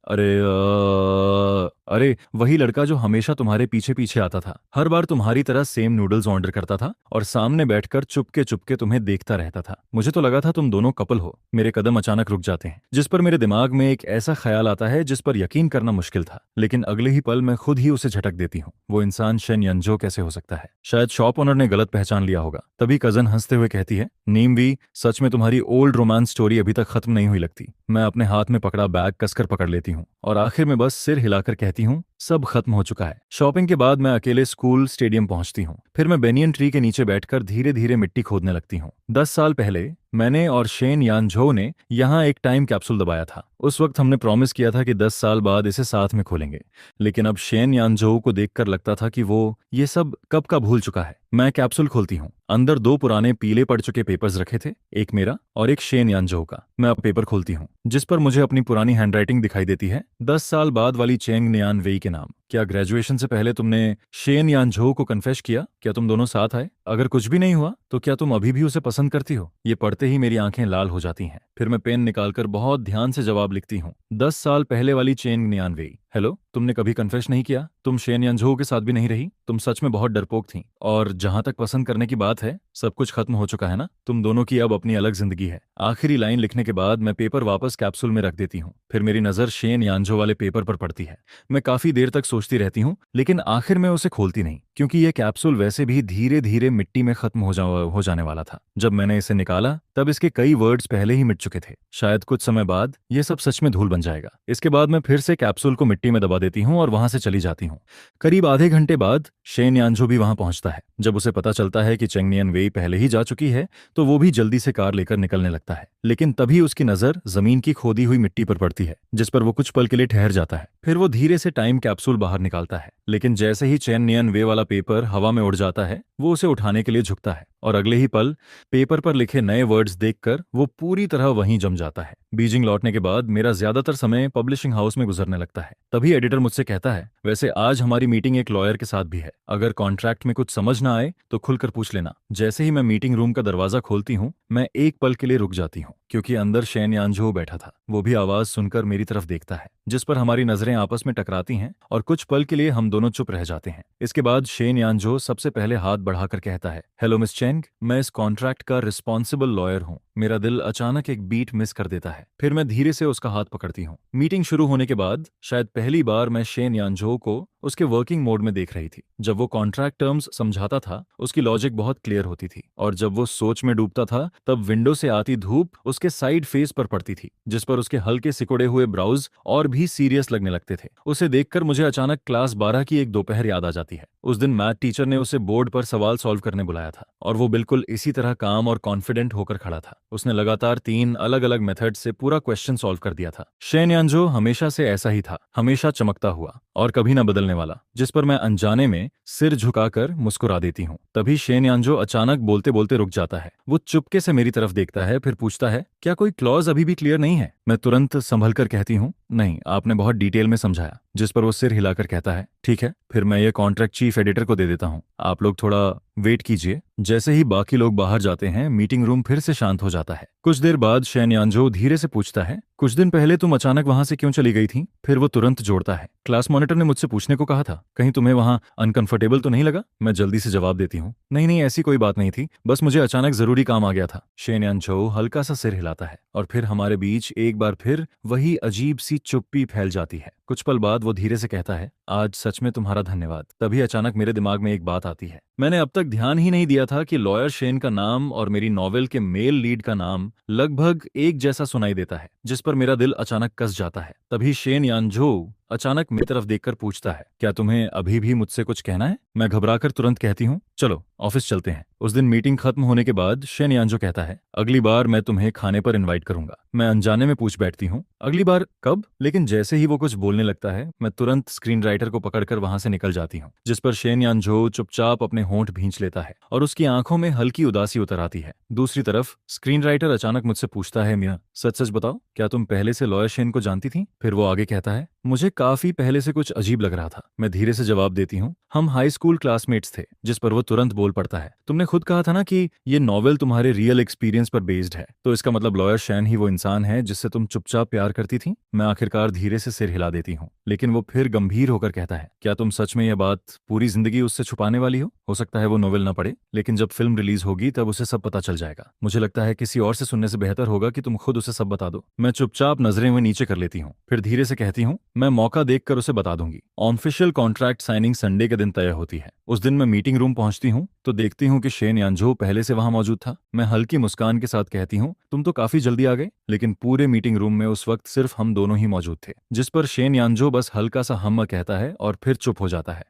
अरे वही लड़का जो हमेशा तुम्हारे पीछे पीछे आता था, हर बार तुम्हारी तरह सेम नूडल्स ऑर्डर करता था और सामने बैठकर चुपके चुपके तुम्हें देखता रहता था। मुझे तो लगा था तुम दोनों कपल हो। मेरे कदम अचानक रुक जाते हैं, जिस पर मेरे दिमाग में एक ऐसा ख्याल आता है जिस पर यकीन करना मुश्किल था, लेकिन अगले ही पल मैं खुद ही उसे झटक देती हूँ। वो इंसान शेन यानजो कैसे हो सकता है? शायद शॉप ओनर ने गलत पहचान लिया होगा। तभी कजन हंसते हुए कहती है, नीमवी, सच में तुम्हारी ओल्ड रोमांस स्टोरी अभी तक खत्म नहीं हुई लगती। मैं अपने हाथ में पकड़ा बैग कसकर पकड़ लेती हूँ और आखिर में बस सिर हिलाकर कहती हूँ, सब खत्म हो चुका है। शॉपिंग के बाद मैं अकेले स्कूल स्टेडियम पहुंचती हूँ। फिर मैं बेनियन ट्री के नीचे बैठकर धीरे धीरे मिट्टी खोदने लगती हूँ। 10 साल पहले मैंने और शेन यानझो ने यहाँ एक टाइम कैप्सूल दबाया था। उस वक्त हमने प्रॉमिस किया था कि 10 साल बाद इसे साथ में खोलेंगे, लेकिन अब शेन यानझो को देखकर लगता था कि वो ये सब कब का भूल चुका है। मैं कैप्सूल खोलती हूँ। अंदर 2 पुराने पीले पड़ चुके पेपर्स रखे थे, एक मेरा और एक शेन यानझो का। मैं अब पेपर खोलती हूँ, जिस पर मुझे अपनी पुरानी हैंडराइटिंग दिखाई देती है, 10 साल बाद वाली चेंग नियान वेई के नाम। क्या ग्रेजुएशन से पहले तुमने शेन यानझो को कन्फेस किया? क्या तुम दोनों साथ आए? अगर कुछ भी नहीं हुआ तो क्या तुम अभी भी उसे पसंद करती हो? ये पढ़ते ही मेरी आंखें लाल हो जाती हैं। फिर मैं पेन निकालकर बहुत ध्यान से जवाब लिखती हूँ। 10 साल पहले वाली चेंग नियान वेई। हेलो, तुमने कभी कन्फेस नहीं किया? तुम शेन यानझो के साथ भी नहीं रही? तुम सच में बहुत डरपोक थी। और जहां तक पसंद करने की बात है, सब कुछ खत्म हो चुका है ना? तुम दोनों की अब अपनी अलग जिंदगी है। आखिरी लाइन लिखने के बाद मैं पेपर वापस कैप्सूल में रख देती हूँ। फिर मेरी नजर शेन यानझो वाले पेपर पर पड़ती है। मैं काफी देर तक सोचती रहती हूँ, लेकिन आखिर में उसे खोलती नहीं, क्योंकि यह कैप्सूल वैसे भी धीरे धीरे मिट्टी में खत्म हो जाने वाला था। जब मैंने इसे निकाला तब इसके कई वर्ड्स पहले ही मिट चुके थे। शायद कुछ समय बाद यह सब सच में धूल बन जाएगा। इसके बाद मैं फिर से कैप्सूल को मिट्टी में दबा देती हूँ और वहां से चली जाती हूँ। करीब आधे घंटे बाद शेन यानझो भी वहां पहुंचता है। जब उसे पता चलता है कि चेंग नियन वेई पहले ही जा चुकी है तो वो भी जल्दी से कार लेकर निकलने लगता है, लेकिन तभी उसकी नजर जमीन की खोदी हुई मिट्टी पर पड़ती है, जिस पर वो कुछ पल के लिए ठहर जाता है। फिर वो धीरे से टाइम कैप्सूल बाहर निकालता है, लेकिन जैसे ही चेन नियन वे वाला पेपर हवा में उड़ जाता है, वो उसे उठाने के लिए झुकता है और अगले ही पल पेपर पर लिखे नए वर्ड्स देखकर वो पूरी तरह वहीं जम जाता है। बीजिंग लौटने के बाद मेरा ज्यादातर समय पब्लिशिंग हाउस में गुजरने लगता है। तभी एडिटर मुझसे कहता है, वैसे आज हमारी मीटिंग एक लॉयर के साथ भी है, अगर कॉन्ट्रैक्ट में कुछ समझ ना आए तो खुलकर पूछ लेना। जैसे ही मैं मीटिंग रूम का दरवाजा खोलती हूँ, मैं एक पल के लिए रुक जाती हूँ, क्योंकि अंदर शेन यानझो बैठा था। वो भी आवाज सुनकर मेरी तरफ देखता है, जिस पर हमारी नजरें आपस में टकराती हैं और कुछ पल के लिए हम दोनों चुप रह जाते हैं। इसके बाद शेन यानझो सबसे पहले हाथ बढ़ाकर कहता है, हेलो मिस चेंग, मैं इस कॉन्ट्रैक्ट का रिस्पॉन्सिबल लॉयर हूँ। मेरा दिल अचानक एक बीट मिस कर देता है। फिर मैं धीरे से उसका हाथ पकड़ती हूँ। मीटिंग शुरू होने के बाद शायद पहली बार मैं शेन यानझो को उसके वर्किंग मोड में देख रही थी। जब वो कॉन्ट्रैक्ट टर्म्स समझाता था, उसकी लॉजिक बहुत क्लियर होती थी, और जब वो सोच में डूबता था तब विंडो से आती धूप उसके साइड फेस पर पड़ती थी, जिस पर उसके हल्के सिकुड़े हुए ब्राउज और भी सीरियस लगने लगते थे। उसे देखकर मुझे अचानक क्लास 12 की एक दोपहर याद आ जाती है। उस दिन मैथ टीचर ने उसे बोर्ड पर सवाल सॉल्व करने बुलाया था और वो बिल्कुल इसी तरह काम और कॉन्फिडेंट होकर खड़ा था। उसने लगातार 3 अलग अलग मेथड से पूरा क्वेश्चन सॉल्व कर दिया था। शेन यानझो हमेशा से ऐसा ही था, हमेशा चमकता हुआ और कभी ना बदलने वाला, जिस पर मैं अनजाने में सिर झुकाकर मुस्कुरा देती हूँ। तभी शेन यानझो अचानक बोलते बोलते रुक जाता है। वो चुपके से मेरी तरफ देखता है, फिर पूछता है, क्या कोई क्लॉज अभी भी क्लियर नहीं है? मैं तुरंत संभल कर कहती हूँ, नहीं, आपने बहुत डिटेल में समझाया। जिस पर वो सिर हिलाकर कहता है, ठीक है, फिर मैं ये कॉन्ट्रैक्ट चीफ एडिटर को दे देता हूँ, आप लोग थोड़ा वेट कीजिए। जैसे ही बाकी लोग बाहर जाते हैं, मीटिंग रूम फिर से शांत हो जाता है। कुछ देर बाद शेन यानझो धीरे से पूछता है, कुछ दिन पहले तुम अचानक वहां से क्यों चली गई थी? फिर वो तुरंत जोड़ता है, क्लास मॉनिटर ने मुझसे पूछने को कहा था, कहीं तुम्हें वहां अनकंफर्टेबल तो नहीं लगा? मैं जल्दी से जवाब देती हूँ, नहीं नहीं, ऐसी कोई बात नहीं थी, बस मुझे अचानक जरूरी काम आ गया था। शेन यानचो हल्का सा सिर हिलाता है और फिर हमारे बीच एक बार फिर वही अजीब सी चुप्पी फैल जाती है। कुछ पल बाद वो धीरे से कहता है, आज सच में तुम्हारा धन्यवाद। तभी अचानक मेरे दिमाग में एक बात आती है। मैंने अब तक ध्यान ही नहीं दिया था कि लॉयर शेन का नाम और मेरी नॉवेल के मेल लीड का नाम लगभग एक जैसा सुनाई देता है, जिस पर मेरा दिल अचानक कस जाता है। तभी शेन यानझो अचानक मेरी तरफ देखकर पूछता है, क्या तुम्हें अभी भी मुझसे कुछ कहना है? मैं घबराकर तुरंत कहती हूँ, चलो ऑफिस चलते हैं। उस दिन मीटिंग खत्म होने के बाद शेन यानझो कहता है, अगली बार मैं तुम्हें खाने पर इनवाइट करूंगा। मैं अनजाने में पूछ बैठती हूँ, अगली बार कब? लेकिन जैसे ही वो कुछ बोलने लगता है, मैं तुरंत स्क्रीन राइटर को पकड़कर वहां से निकल जाती हूँ, जिस पर शेन यानझो चुपचाप अपने होंठ भींच लेता है और उसकी आंखों में हल्की उदासी उतर आती है। दूसरी तरफ स्क्रीन राइटर अचानक मुझसे पूछता है, मिया सच सच बताओ, क्या तुम पहले से लॉयर शेन को जानती थी? फिर वो आगे कहता है, मुझे काफी पहले से कुछ अजीब लग रहा था। मैं धीरे से जवाब देती हूँ, हम हाई स्कूल क्लासमेट्स थे। जिस पर वो तुरंत बोल पड़ता है, तुमने खुद कहा था ना कि ये नॉवेल तुम्हारे रियल एक्सपीरियंस पर बेस्ड है, तो इसका मतलब लॉयर शेन ही वो इंसान है जिससे तुम चुपचाप प्यार करती थी? मैं आखिरकार धीरे से सिर हिला देती हूँ, लेकिन वो फिर गंभीर होकर कहता है, क्या तुम सच में यह बात पूरी जिंदगी उससे छुपाने वाली हो सकता है वो नॉवेल ना पढ़े, लेकिन जब फिल्म रिलीज होगी तब उसे सब पता चल जाएगा। मुझे लगता है किसी और से सुनने से बेहतर होगा कि तुम खुद उसे सब बता दो। मैं चुपचाप नजरें में नीचे कर लेती हूँ, फिर धीरे से कहती हूँ, मैं मौका देखकर उसे बता दूंगी। ऑफिशियल कॉन्ट्रैक्ट साइनिंग संडे के दिन तय होती है। उस दिन मैं मीटिंग रूम पहुंचती हूँ तो देखती हूँ कि शेन यानझो पहले से वहां मौजूद था। मैं हल्की मुस्कान के साथ कहती हूँ, तुम तो काफी जल्दी आ गए। लेकिन पूरे मीटिंग रूम में उस वक्त सिर्फ हम दोनों ही मौजूद थे, जिस पर शेन यानझो बस हल्का सा हम्म कहता है और फिर चुप हो जाता है।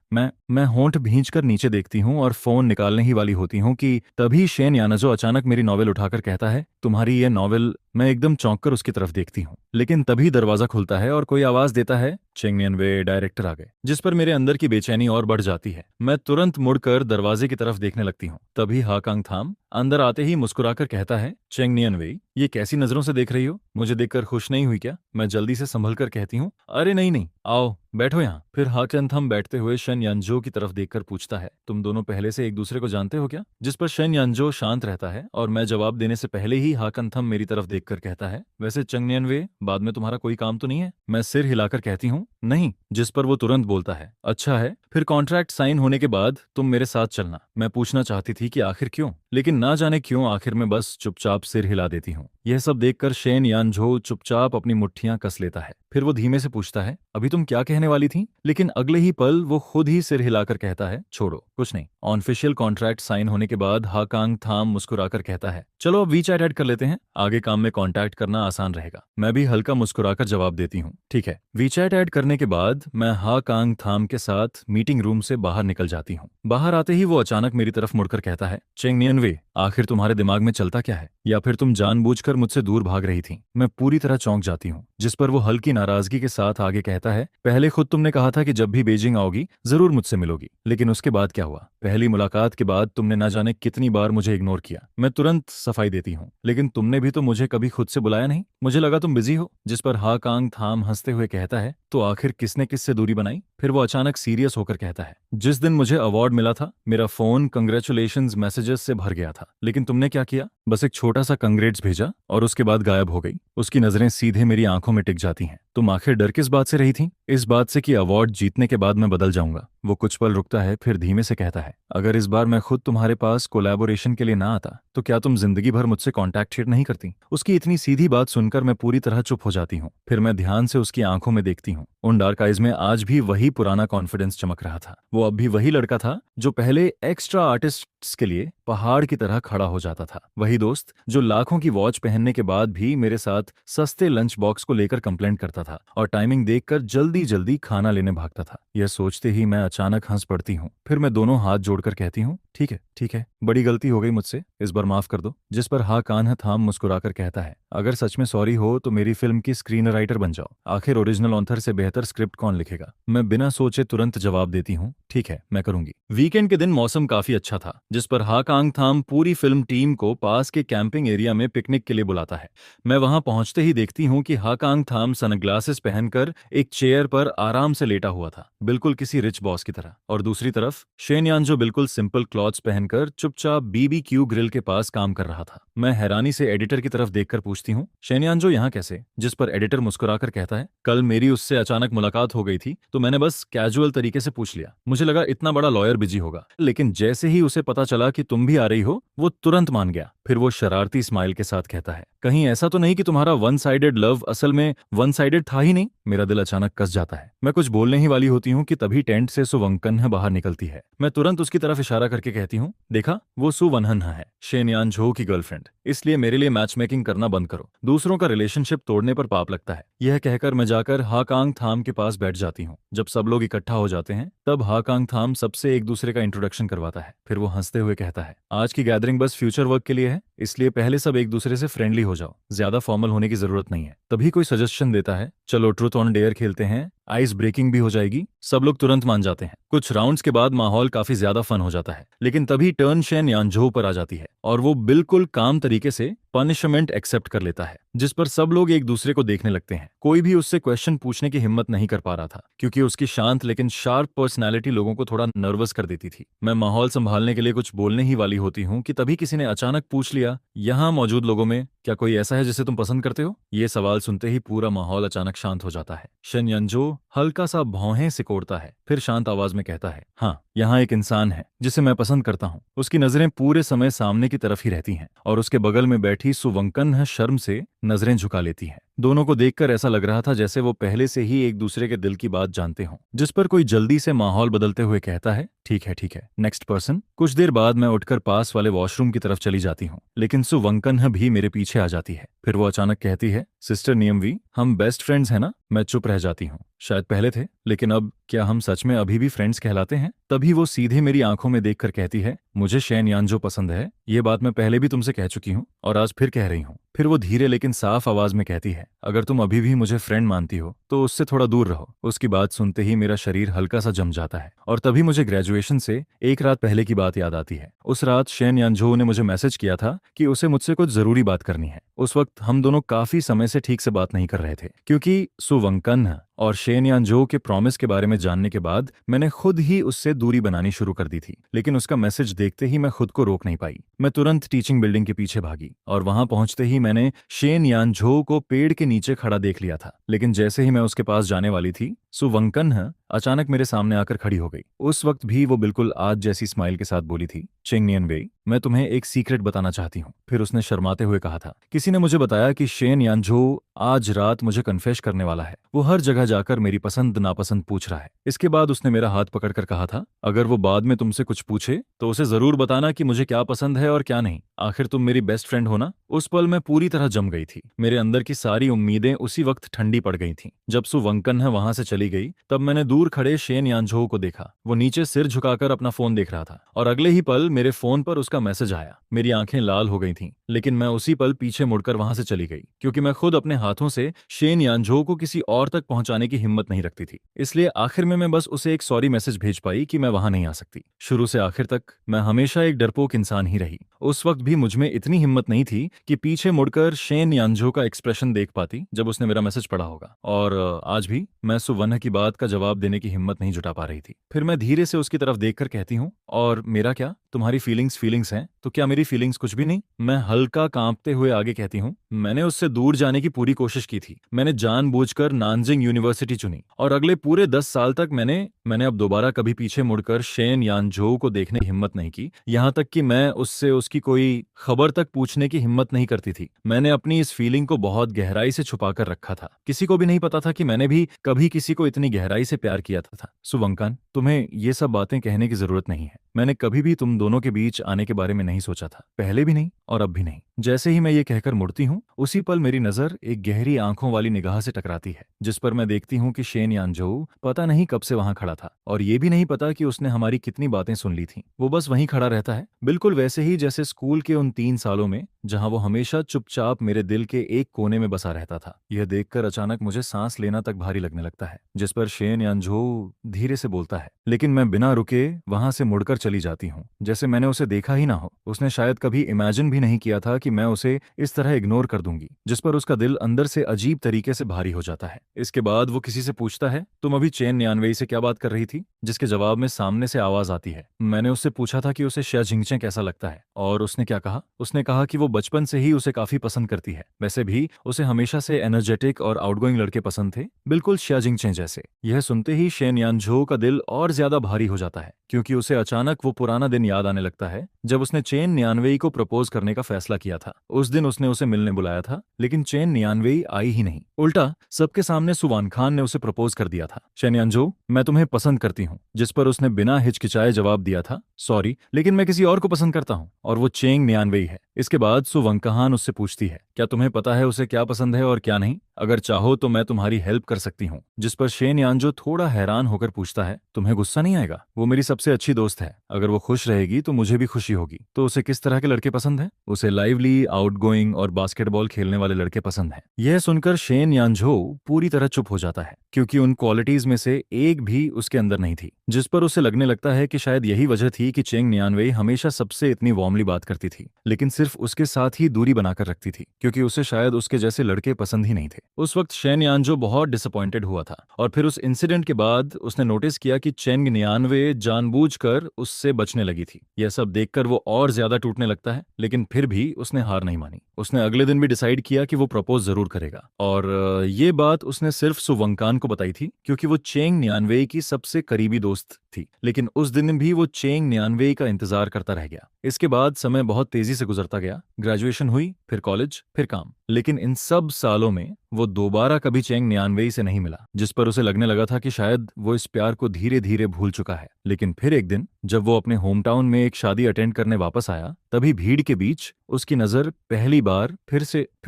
मैं होंठ भींचकर नीचे देखती हूँ और फोन निकालने ही वाली होती हूँ कि तभी शेन यानझो अचानक मेरी नॉवेल उठाकर कहता है, तुम्हारी ये नॉवेल। मैं एकदम चौंक कर उसकी तरफ देखती हूँ, लेकिन तभी दरवाजा खुलता है और कोई आवाज देता है, चेंग नियनवे डायरेक्टर आ गए। जिस पर मेरे अंदर की बेचैनी और बढ़ जाती है। मैं तुरंत मुड़कर दरवाजे की तरफ देखने लगती हूँ। तभी हाकांग थाम अंदर आते ही मुस्कुराकर कहता है, चेंग नियनवे, ये कैसी नजरों से देख रही हो? मुझे देखकर खुश नहीं हुई क्या? मैं जल्दी से संभल कर कहती हूँ, अरे नहीं नहीं, आओ बैठो यहाँ। फिर हाकांग थाम बैठते हुए शन यानझो की तरफ देखकर पूछता है, तुम दोनों पहले से एक दूसरे को जानते हो क्या? जिस पर शन यानझो शांत रहता है और मैं जवाब देने से पहले ही हाकांग थाम मेरी तरफ देखकर कहता है, वैसे चंग नियनवे, बाद में तुम्हारा कोई काम तो नहीं है? मैं सिर हिलाकर कहती हूँ, नहीं। जिस पर वो तुरंत बोलता है, अच्छा है, फिर कॉन्ट्रैक्ट साइन होने के बाद तुम मेरे साथ चलना। मैं पूछना चाहती थी कि आखिर क्यों, लेकिन ना जाने क्यों आखिर में बस चुपचाप सिर हिला देती हूँ। यह सब देखकर शेन यानझो चुपचाप अपनी मुट्ठियां कस लेता है। फिर वो धीमे से पूछता है, अभी तुम क्या कहने वाली थी? लेकिन अगले ही पल वो खुद ही सिर हिलाकर कहता है, छोड़ो कुछ नहीं। ऑफिशियल कॉन्ट्रैक्ट साइन होने के बाद हाकांग थाम मुस्कुराकर कहता है, चलो अब वीचैट ऐड कर लेते हैं, आगे काम में कॉन्टैक्ट करना आसान रहेगा। मैं भी हल्का मुस्कुराकर जवाब देती हूँ, ठीक है। वीचैट ऐड करने के बाद मैं हाकांग थाम के साथ मीटिंग रूम से बाहर निकल जाती हूँ। बाहर आते ही वो अचानक मेरी तरफ मुड़कर कहता है, चेंग नियनवे, आखिर तुम्हारे दिमाग में चलता क्या है? या फिर तुम जानबूझकर मुझसे दूर भाग रही थी? मैं पूरी तरह चौंक जाती हूँ, जिस पर वो हल्की नाराजगी के साथ आगे कहता है, पहले खुद तुमने कहा था कि जब भी बीजिंग आओगी जरूर मुझसे मिलोगी, लेकिन उसके बाद क्या हुआ? पहली मुलाकात के बाद तुमने न जाने कितनी बार मुझे इग्नोर किया। मैं तुरंत सफाई देती हूँ, लेकिन तुमने भी तो मुझे कभी खुद से बुलाया नहीं, मुझे लगा तुम बिजी हो। जिस पर हाकांग थाम हंसते हुए कहता है, तो आखिर किसने किससे दूरी बनाई? फिर वो अचानक सीरियस होकर कहता है, जिस दिन मुझे अवार्ड मिला था मेरा फोन कंग्रेचुलेशंस मैसेजेस से भर गया था, लेकिन तुमने क्या किया? बस एक छोटा सा कंग्रेट्स भेजा और उसके बाद गायब हो गई। उसकी नजरें सीधे मेरी आंखों में टिक जाती हैं। तुम आखिर डर किस बात से रही थी? इस बात से कि अवार्ड जीतने के बाद मैं बदल जाऊंगा। वो कुछ पल रुकता है, फिर धीमे से कहता है, अगर इस बार मैं खुद तुम्हारे पास कोलैबोरेशन के लिए ना आता तो क्या तुम जिंदगी भर मुझसे कॉन्टैक्ट नहीं करती? उसकी इतनी सीधी बात सुनकर मैं पूरी तरह चुप हो जाती हूँ। फिर मैं ध्यान से उसकी आंखों में देखती हूँ। उन डार्क आइज में आज भी वही पुराना कॉन्फिडेंस चमक रहा था। वो अब भी वही लड़का था जो पहले एक्स्ट्रा आर्टिस्ट्स के लिए पहाड़ की तरह खड़ा हो जाता था। वही दोस्त जो लाखों की वॉच पहनने के बाद भी मेरे साथ सस्ते लंच बॉक्स को लेकर कंप्लेंट करता था और टाइमिंग देखकर जल्दी जल्दी खाना लेने भागता था। यह सोचते ही मैं अचानक हंस पड़ती हूँ। फिर मैं दोनों हाथ जोड़कर कहती हूँ, ठीक है, बड़ी गलती हो गई मुझसे, इस बार माफ कर दो। जिस पर हाकांग थाम मुस्कुराकर कहता है, अगर सच में सॉरी हो तो मेरी फिल्म की स्क्रीन राइटर बन जाओ, आखिर ओरिजिनल ऑथर से बेहतर स्क्रिप्ट कौन लिखेगा? मैं बिना सोचे तुरंत जवाब देती हूँ, ठीक है, मैं करूंगी। वीकेंड के दिन मौसम काफी अच्छा था, जिस पर हाकांग थाम पूरी फिल्म टीम को पास के कैंपिंग एरिया में पिकनिक के लिए बुलाता है। मैं वहां पहुंचते ही देखती हूँ कि हाकांग थाम सनग्लास ग्लासेस पहनकर एक चेयर पर आराम से लेटा हुआ था, बिल्कुल किसी रिच बॉस की तरह। और दूसरी तरफ शेन यानजो बिल्कुल सिंपल क्लॉथ्स पहनकर चुपचाप बीबीक्यू ग्रिल के पास काम कर रहा था। मैं हैरानी से एडिटर की तरफ देखकर पूछती हूँ, शेन यानजो यहाँ कैसे? जिस पर एडिटर मुस्कुराकर कहता है, कल मेरी उससे अचानक मुलाकात हो गई थी तो मैंने बस कैजुअल तरीके से पूछ लिया। मुझे लगा इतना बड़ा लॉयर बिजी होगा, लेकिन जैसे ही उसे पता चला कि तुम भी आ रही हो, वो तुरंत मान गया। फिर वो शरारती स्माइल के साथ कहता है, कहीं ऐसा तो नहीं कि तुम्हारा वन साइडेड लव असल में वन साइडेड था ही नहीं? मेरा दिल अचानक कस जाता है। मैं कुछ बोलने ही वाली होती हूँ कि तभी टेंट से सुवंकन्ह बाहर निकलती है। मैं तुरंत उसकी तरफ इशारा करके कहती हूँ, देखा, वो सुवन्हन्ह है, शेन यानझो की गर्लफ्रेंड। इसलिए मेरे लिए मैच मेकिंग करना बंद करो। दूसरों का रिलेशनशिप तोड़ने पर पाप लगता है। यह कहकर मैं जाकर हाकांग थाम के पास बैठ जाती हूँ। जब सब लोग इकट्ठा हो जाते हैं तब हाकांग थाम सबसे एक दूसरे का इंट्रोडक्शन करवाता है। फिर वो हंसते हुए कहता है, आज की गैदरिंग बस फ्यूचर वर्क के लिए है, इसलिए पहले सब एक दूसरे से फ्रेंडली हो जाओ, ज्यादा फॉर्मल होने की जरूरत नहीं है। तभी कोई सजेशन देता है, चलो ट्रूथ ऑन डेयर खेलते हैं, आइस ब्रेकिंग भी हो जाएगी। सब लोग तुरंत मान जाते हैं। कुछ राउंड्स के बाद माहौल काफी ज्यादा फन हो जाता है, लेकिन तभी टर्न शेन यानझो पर आ जाती है और वो बिल्कुल काम तरीके से पनिशमेंट एक्सेप्ट कर लेता है, जिस पर सब लोग एक दूसरे को देखने लगते हैं। कोई भी उससे क्वेश्चन पूछने की हिम्मत नहीं कर पा रहा था, क्योंकि उसकी शांत लेकिन शार्प पर्सनैलिटी लोगों को थोड़ा नर्वस कर देती थी। मैं माहौल संभालने के लिए कुछ बोलने ही वाली होती हूँ कि तभी किसी ने अचानक पूछ लिया, यहाँ मौजूद लोगों में क्या कोई ऐसा है जिसे तुम पसंद करते हो? ये सवाल सुनते ही पूरा माहौल अचानक शांत हो जाता है। शेन यानझो हल्का सा भौहें सिकोड़ता है, फिर शांत आवाज में कहता है, हाँ, यहाँ एक इंसान है जिसे मैं पसंद करता हूँ। उसकी नजरें पूरे समय सामने की तरफ ही रहती हैं और उसके बगल में बैठी सुवंकन्ह शर्म से नजरें झुका लेती है। दोनों को देखकर ऐसा लग रहा था जैसे वो पहले से ही एक दूसरे के दिल की बात जानते हों। जिस पर कोई जल्दी से माहौल बदलते हुए कहता है, ठीक है, नेक्स्ट पर्सन। कुछ देर बाद मैं उठकर पास वाले वॉशरूम की तरफ चली जाती हूँ, लेकिन सुवंकन्ह भी मेरे पीछे आ जाती है। फिर वो अचानक कहती है, सिस्टर नियमवी, हम बेस्ट फ्रेंड्स हैं ना? मैं चुप रह जाती हूँ। शायद पहले थे, लेकिन अब क्या हम सच में अभी भी फ्रेंड्स कहलाते हैं? तभी वो सीधे मेरी आंखों में देखकर कहती है, मुझे शेन यानझो पसंद है। ये बात मैं पहले भी तुमसे कह चुकी हूँ और आज फिर कह रही हूँ। फिर वो धीरे लेकिन साफ आवाज में कहती है, अगर तुम अभी भी मुझे फ्रेंड मानती हो तो उससे थोड़ा दूर रहो। उसकी बात सुनते ही मेरा शरीर हल्का सा जम जाता है और तभी मुझे ग्रेजुएशन से एक रात पहले की बात याद आती है। उस रात शेन यानझो ने मुझे मैसेज किया था कि उसे मुझसे कुछ जरूरी बात करनी है। उस वक्त हम दोनों काफी समय से ठीक से बात नहीं कर रहे थे, क्योंकि सुवंकन्ह और शेन यानझो के प्रॉमिस के बारे में जानने के बाद मैंने खुद ही उससे दूरी बनानी शुरू कर दी थी। लेकिन उसका मैसेज देखते ही मैं खुद को रोक नहीं पाई। मैं तुरंत टीचिंग बिल्डिंग के पीछे भागी और वहां पहुंचते ही मैंने शेन यानझो को पेड़ के नीचे खड़ा देख लिया था। लेकिन जैसे ही मैं उसके पास जाने वाली थी, सुवंकन्ह अचानक मेरे सामने आकर खड़ी हो गई। उस वक्त भी वो बिल्कुल आज जैसी स्माइल के साथ बोली थी, चेंगनियन वेई, मैं तुम्हें एक सीक्रेट बताना चाहती हूँ। फिर उसने शर्माते हुए कहा था, किसी ने मुझे बताया कि शेन यानझो आज रात मुझे कन्फेस करने वाला है। वो हर जगह जाकर मेरी पसंद नापसंद पूछ रहा है। इसके बाद उसने मेरा हाथ पकड़कर कहा था, अगर वो बाद में तुमसे कुछ पूछे तो उसे जरूर बताना कि मुझे क्या पसंद है और क्या नहीं। आखिर तुम मेरी बेस्ट फ्रेंड हो ना? उस पल मैं पूरी तरह जम गई थी। मेरे अंदर की सारी उम्मीदें उसी वक्त ठंडी पड़ गई थीं। जब सुवंकन्ह वहां से चली गई तब मैंने दूर खड़े शेन यानझो को देखा। वो नीचे सिर झुकाकर अपना फोन देख रहा था और अगले ही पल मेरे फोन पर उसका मैसेज आया। मेरी आंखें लाल हो गई थीं, लेकिन मैं उसी पल पीछे मुड़कर वहां से चली गई, क्योंकि मैं खुद अपने हाथों से शेन यानझो को किसी और तक पहुंचाने की हिम्मत नहीं रखती थी। इसलिए आखिर में मैं बस उसे एक सॉरी मैसेज भेज पाई कि मैं वहां नहीं आ सकती। शुरू से आखिर तक मैं हमेशा एक डरपोक इंसान ही रही। उस वक्त भी मुझ में इतनी हिम्मत नहीं थी कि पीछे मुड़कर शेन यानझो का एक्सप्रेशन देख पाती जब उसने मेरा मैसेज पढ़ा होगा। और आज भी मैं सुवन्ह की बात का जवाब देने की हिम्मत नहीं जुटा पा रही थी। फिर मैं धीरे से उसकी तरफ देखकर कहती हूँ, और मेरा क्या? तुम्हारी फीलिंग्स हैं तो क्या मेरी फीलिंग्स कुछ भी नहीं? मैं हल्का कांपते हुए आगे कहती हूँ, मैंने उससे दूर जाने की पूरी कोशिश की थी। मैंने जानबूझकर नानजिंग यूनिवर्सिटी चुनी और अगले पूरे 10 साल तक मैंने अब दोबारा कभी पीछे मुड़कर शेन यानझो को देखने की हिम्मत नहीं की। यहाँ तक कि मैं उससे उसकी कोई खबर तक पूछने की हिम्मत नहीं करती थी। मैंने अपनी इस फीलिंग को बहुत गहराई से छुपाकर रखा था। किसी को भी नहीं पता था कि मैंने भी कभी किसी को इतनी गहराई से प्यार किया था। सुवंकन, तुम्हें ये सब बातें कहने की जरूरत नहीं है। मैंने कभी भी तुम दोनों के बीच आने के बारे में नहीं सोचा था, पहले भी नहीं और अब भी नहीं। जैसे ही मैं ये कहकर मुड़ती हूँ, उसी पल मेरी नजर एक गहरी आंखों वाली निगाह से टकराती है, जिस पर मैं देखती हूँ कि शेन यानझो पता नहीं कब से वहां खड़ा था और ये भी नहीं पता कि उसने हमारी कितनी बातें सुन ली थी। वो बस वहीं खड़ा रहता है, बिल्कुल वैसे ही जैसे स्कूल के उन 3 सालों में जहां वो हमेशा चुपचाप मेरे दिल के एक कोने में बसा रहता था। यह देखकर अचानक मुझे सांस लेना तक भारी लगने लगता है। जिस पर शेन यानझो धीरे से बोलता है, लेकिन मैं बिना रुके वहां से मुड़कर चली जाती हूँ, जैसे मैंने उसे देखा ही ना हो। उसने शायद कभी इमेजिन भी नहीं किया था कि मैं उसे इस तरह इग्नोर कर दूंगी। जिस पर उसका दिल अंदर से अजीब तरीके से भारी हो जाता है। इसके बाद वो किसी से पूछता है, तुम अभी चेन न्यानवेई से क्या बात कर रही थी? जिसके जवाब में सामने से आवाज आती है, मैंने उससे पूछा था कि उसे शिया जिंगचे कैसा लगता है। और उसने क्या कहा? उसने कहा कि वो बचपन से ही उसे काफी पसंद करती है। वैसे भी उसे हमेशा से एनर्जेटिक और आउटगोइंग लड़के पसंद थे, बिल्कुल शिया जिंगचे जैसे। यह सुनते ही शेन यानझो का दिल और ज्यादा भारी हो जाता है, क्योंकि उसे अचानक वो पुराना दिन याद आने लगता है जब उसने चेन नियानवेई को प्रपोज करने का फैसला किया था। उस दिन उसने उसे मिलने बुलाया था, लेकिन चेन नियानवेई आई ही नहीं। उल्टा सबके सामने सुवान खान ने उसे प्रपोज कर दिया था। शेन यानझो, मैं तुम्हें पसंद करती हूँ। जिस पर उसने बिना हिचकिचाए जवाब दिया था, सॉरी, लेकिन मैं किसी और को पसंद करता हूँ, और वो चेंग नियानवेई है। इसके बाद सु वंकहान उससे पूछती है, क्या तुम्हें पता है उसे क्या पसंद है और क्या नहीं? अगर चाहो तो मैं तुम्हारी हेल्प कर सकती हूँ। जिस पर शेन यानजो थोड़ा हैरान होकर पूछता है, तुम्हें गुस्सा नहीं आएगा? वो मेरी सबसे अच्छी दोस्त है, अगर वो खुश रहेगी तो मुझे भी खुशी होगी। तो उसे किस तरह के लड़के पसंद है? उसे लाइवली, आउटगोइंग और बास्केटबॉल खेलने वाले लड़के पसंद हैं। यह सुनकर शेन यानझो पूरी तरह चुप हो जाता है, क्योंकि उन क्वालिटीज में से एक भी उसके अंदर नहीं थी। जिस पर उसे लगने लगता है कि शायद यही वजह थी कि चेंग नियानवेई हमेशा सबसे इतनी वार्मली बात करती थी, लेकिन सिर्फ उसके साथ ही दूरी बनाकर रखती थी, क्योंकि उसे शायद उसके जैसे लड़के पसंद ही नहीं थे। उस वक्त शेन यानजो बहुत डिसअपॉइंटेड हुआ था, और फिर उस इंसिडेंट के बाद उसने नोटिस किया कि चेंग नियानवे जानबूझकर उससे बचने लगी थी। यह सब देखकर वो और ज्यादा टूटने लगता है, लेकिन फिर भी उसने हार नहीं मानी। उसने अगले दिन भी डिसाइड किया कि वो प्रपोज जरूर करेगा, और ये बात उसने सिर्फ सुवंकान को बताई थी, क्योंकि वो चेंग नियानवेई की सबसे करीबी दोस्त थी। लेकिन उस दिन भी वो चेंग नियानवेई का इंतजार करता रह गया। इसके बाद समय बहुत तेजी से गुजरता गया। ग्रेजुएशन हुई, फिर कॉलेज, फिर काम। लेकिन इन सब सालों में वो दोबारा कभी चेंग नियानवेई से नहीं मिला, जिस पर उसे लगने लगा था कि शायद वो इस प्यार को धीरे धीरे भूल चुका है। लेकिन फिर एक दिन जब वो अपने होम टाउन में एक शादी अटेंड करने वापस आया, तभी भीड़ के बीच उसकी नजर पहली बार फिर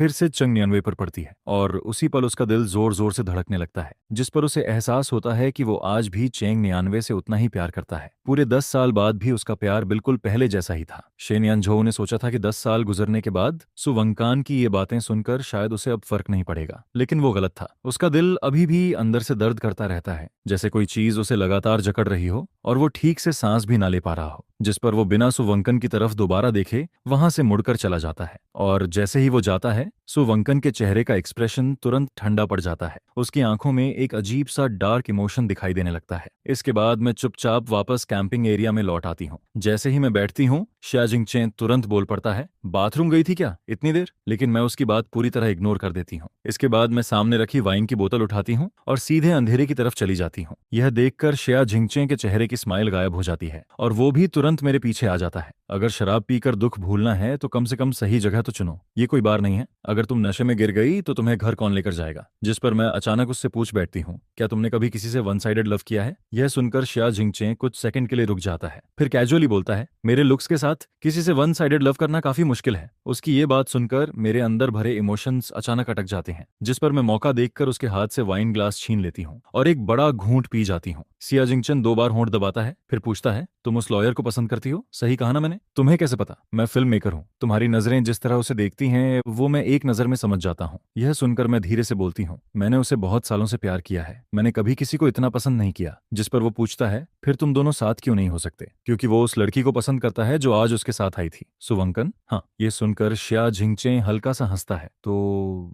से चेंग नियानवेई पर पड़ती है, और उसी पल उसका दिल जोर जोर से धड़कने लगता है। जिस पर उसे एहसास होता है कि वो आज भी चेंग नियानवे से उतना ही प्यार करता है। पूरे 10 साल बाद भी उसका प्यार बिल्कुल पहले जैसा ही था। शेन यानझो ने सोचा था कि 10 साल गुजरने के बाद सुवंकान की ये बातें सुनकर शायद उसे अब फर्क नहीं पड़ेगा, लेकिन वो गलत था। उसका दिल अभी भी अंदर से दर्द करता रहता है, जैसे कोई चीज उसे लगातार जकड़ रही हो और वो ठीक से सांस भी ना ले पा रहा हो। जिस पर वो बिना सुवंकन की तरफ दोबारा देखे वहां से मुड़कर चला जाता है, और जैसे ही वो जाता है सुवंकन के चेहरे का एक्सप्रेशन तुरंत ठंडा पड़ जाता है। उसकी आंखों में एक अजीब सा डार्क इमोशन दिखाई देने लगता है। इसके बाद मैं चुपचाप वापस कैंपिंग एरिया में लौट आती हूँ। जैसे ही मैं बैठती हूँ, शिया जिंगचे तुरंत बोल पड़ता है, बाथरूम गई थी क्या इतनी देर? लेकिन मैं उसकी बात पूरी तरह इग्नोर कर देती हूँ। इसके बाद मैं सामने रखी वाइन की बोतल उठाती हूँ और सीधे अंधेरे की तरफ चली जाती हूँ। यह देखकर शिया जिंगचे के चेहरे की स्माइल गायब हो जाती है, और वो भी तुरंत मेरे पीछे आ जाता है। अगर शराब पीकर दुख भूलना है तो कम से कम सही जगह तो चुनो, ये कोई बार नहीं है। अगर तुम नशे में गिर गई तो तुम्हें घर कौन लेकर जाएगा? जिस पर मैं अचानक उससे पूछ बैठती हूँ, क्या तुमने कभी किसी से वन साइडेड लव किया है? यह सुनकर शिया जिंगचे कुछ सेकंड के लिए रुक जाता है, फिर कैजुअली बोलता है, मेरे लुक्स के साथ किसी से वन साइडेड लव करना काफी मुश्किल है। उसकी ये बात सुनकर मेरे अंदर भरे इमोशंस अचानक अटक जाते हैं, जिस पर मैं मौका देखकर उसके हाथ से वाइन ग्लास छीन लेती हूँ और एक बड़ा घूंट पी जाती हूँ। शिया जिंगचन 2 बार होंठ दबाता है, फिर पूछता है, तुम उस लॉयर को पसंद करती हो? सही कहा ना मैंने? तुम्हें कैसे पता? मैं फिल्म मेकर हूँ, तुम्हारी नजरें जिस तरह उसे देखती हैं वो मैं एक नजर में समझ जाता हूँ। यह सुनकर मैं धीरे से बोलती हूँ, मैंने उसे बहुत सालों से प्यार किया है, मैंने कभी किसी को इतना पसंद नहीं किया। जिस पर वो पूछता है, फिर तुम दोनों साथ क्यों नहीं हो सकते? क्योंकि वो उस लड़की को पसंद करता है जो आज उसके साथ आई थी, सुवंकन। हाँ। ये सुनकर शिया जिंगचे हल्का सा हंसता है, तो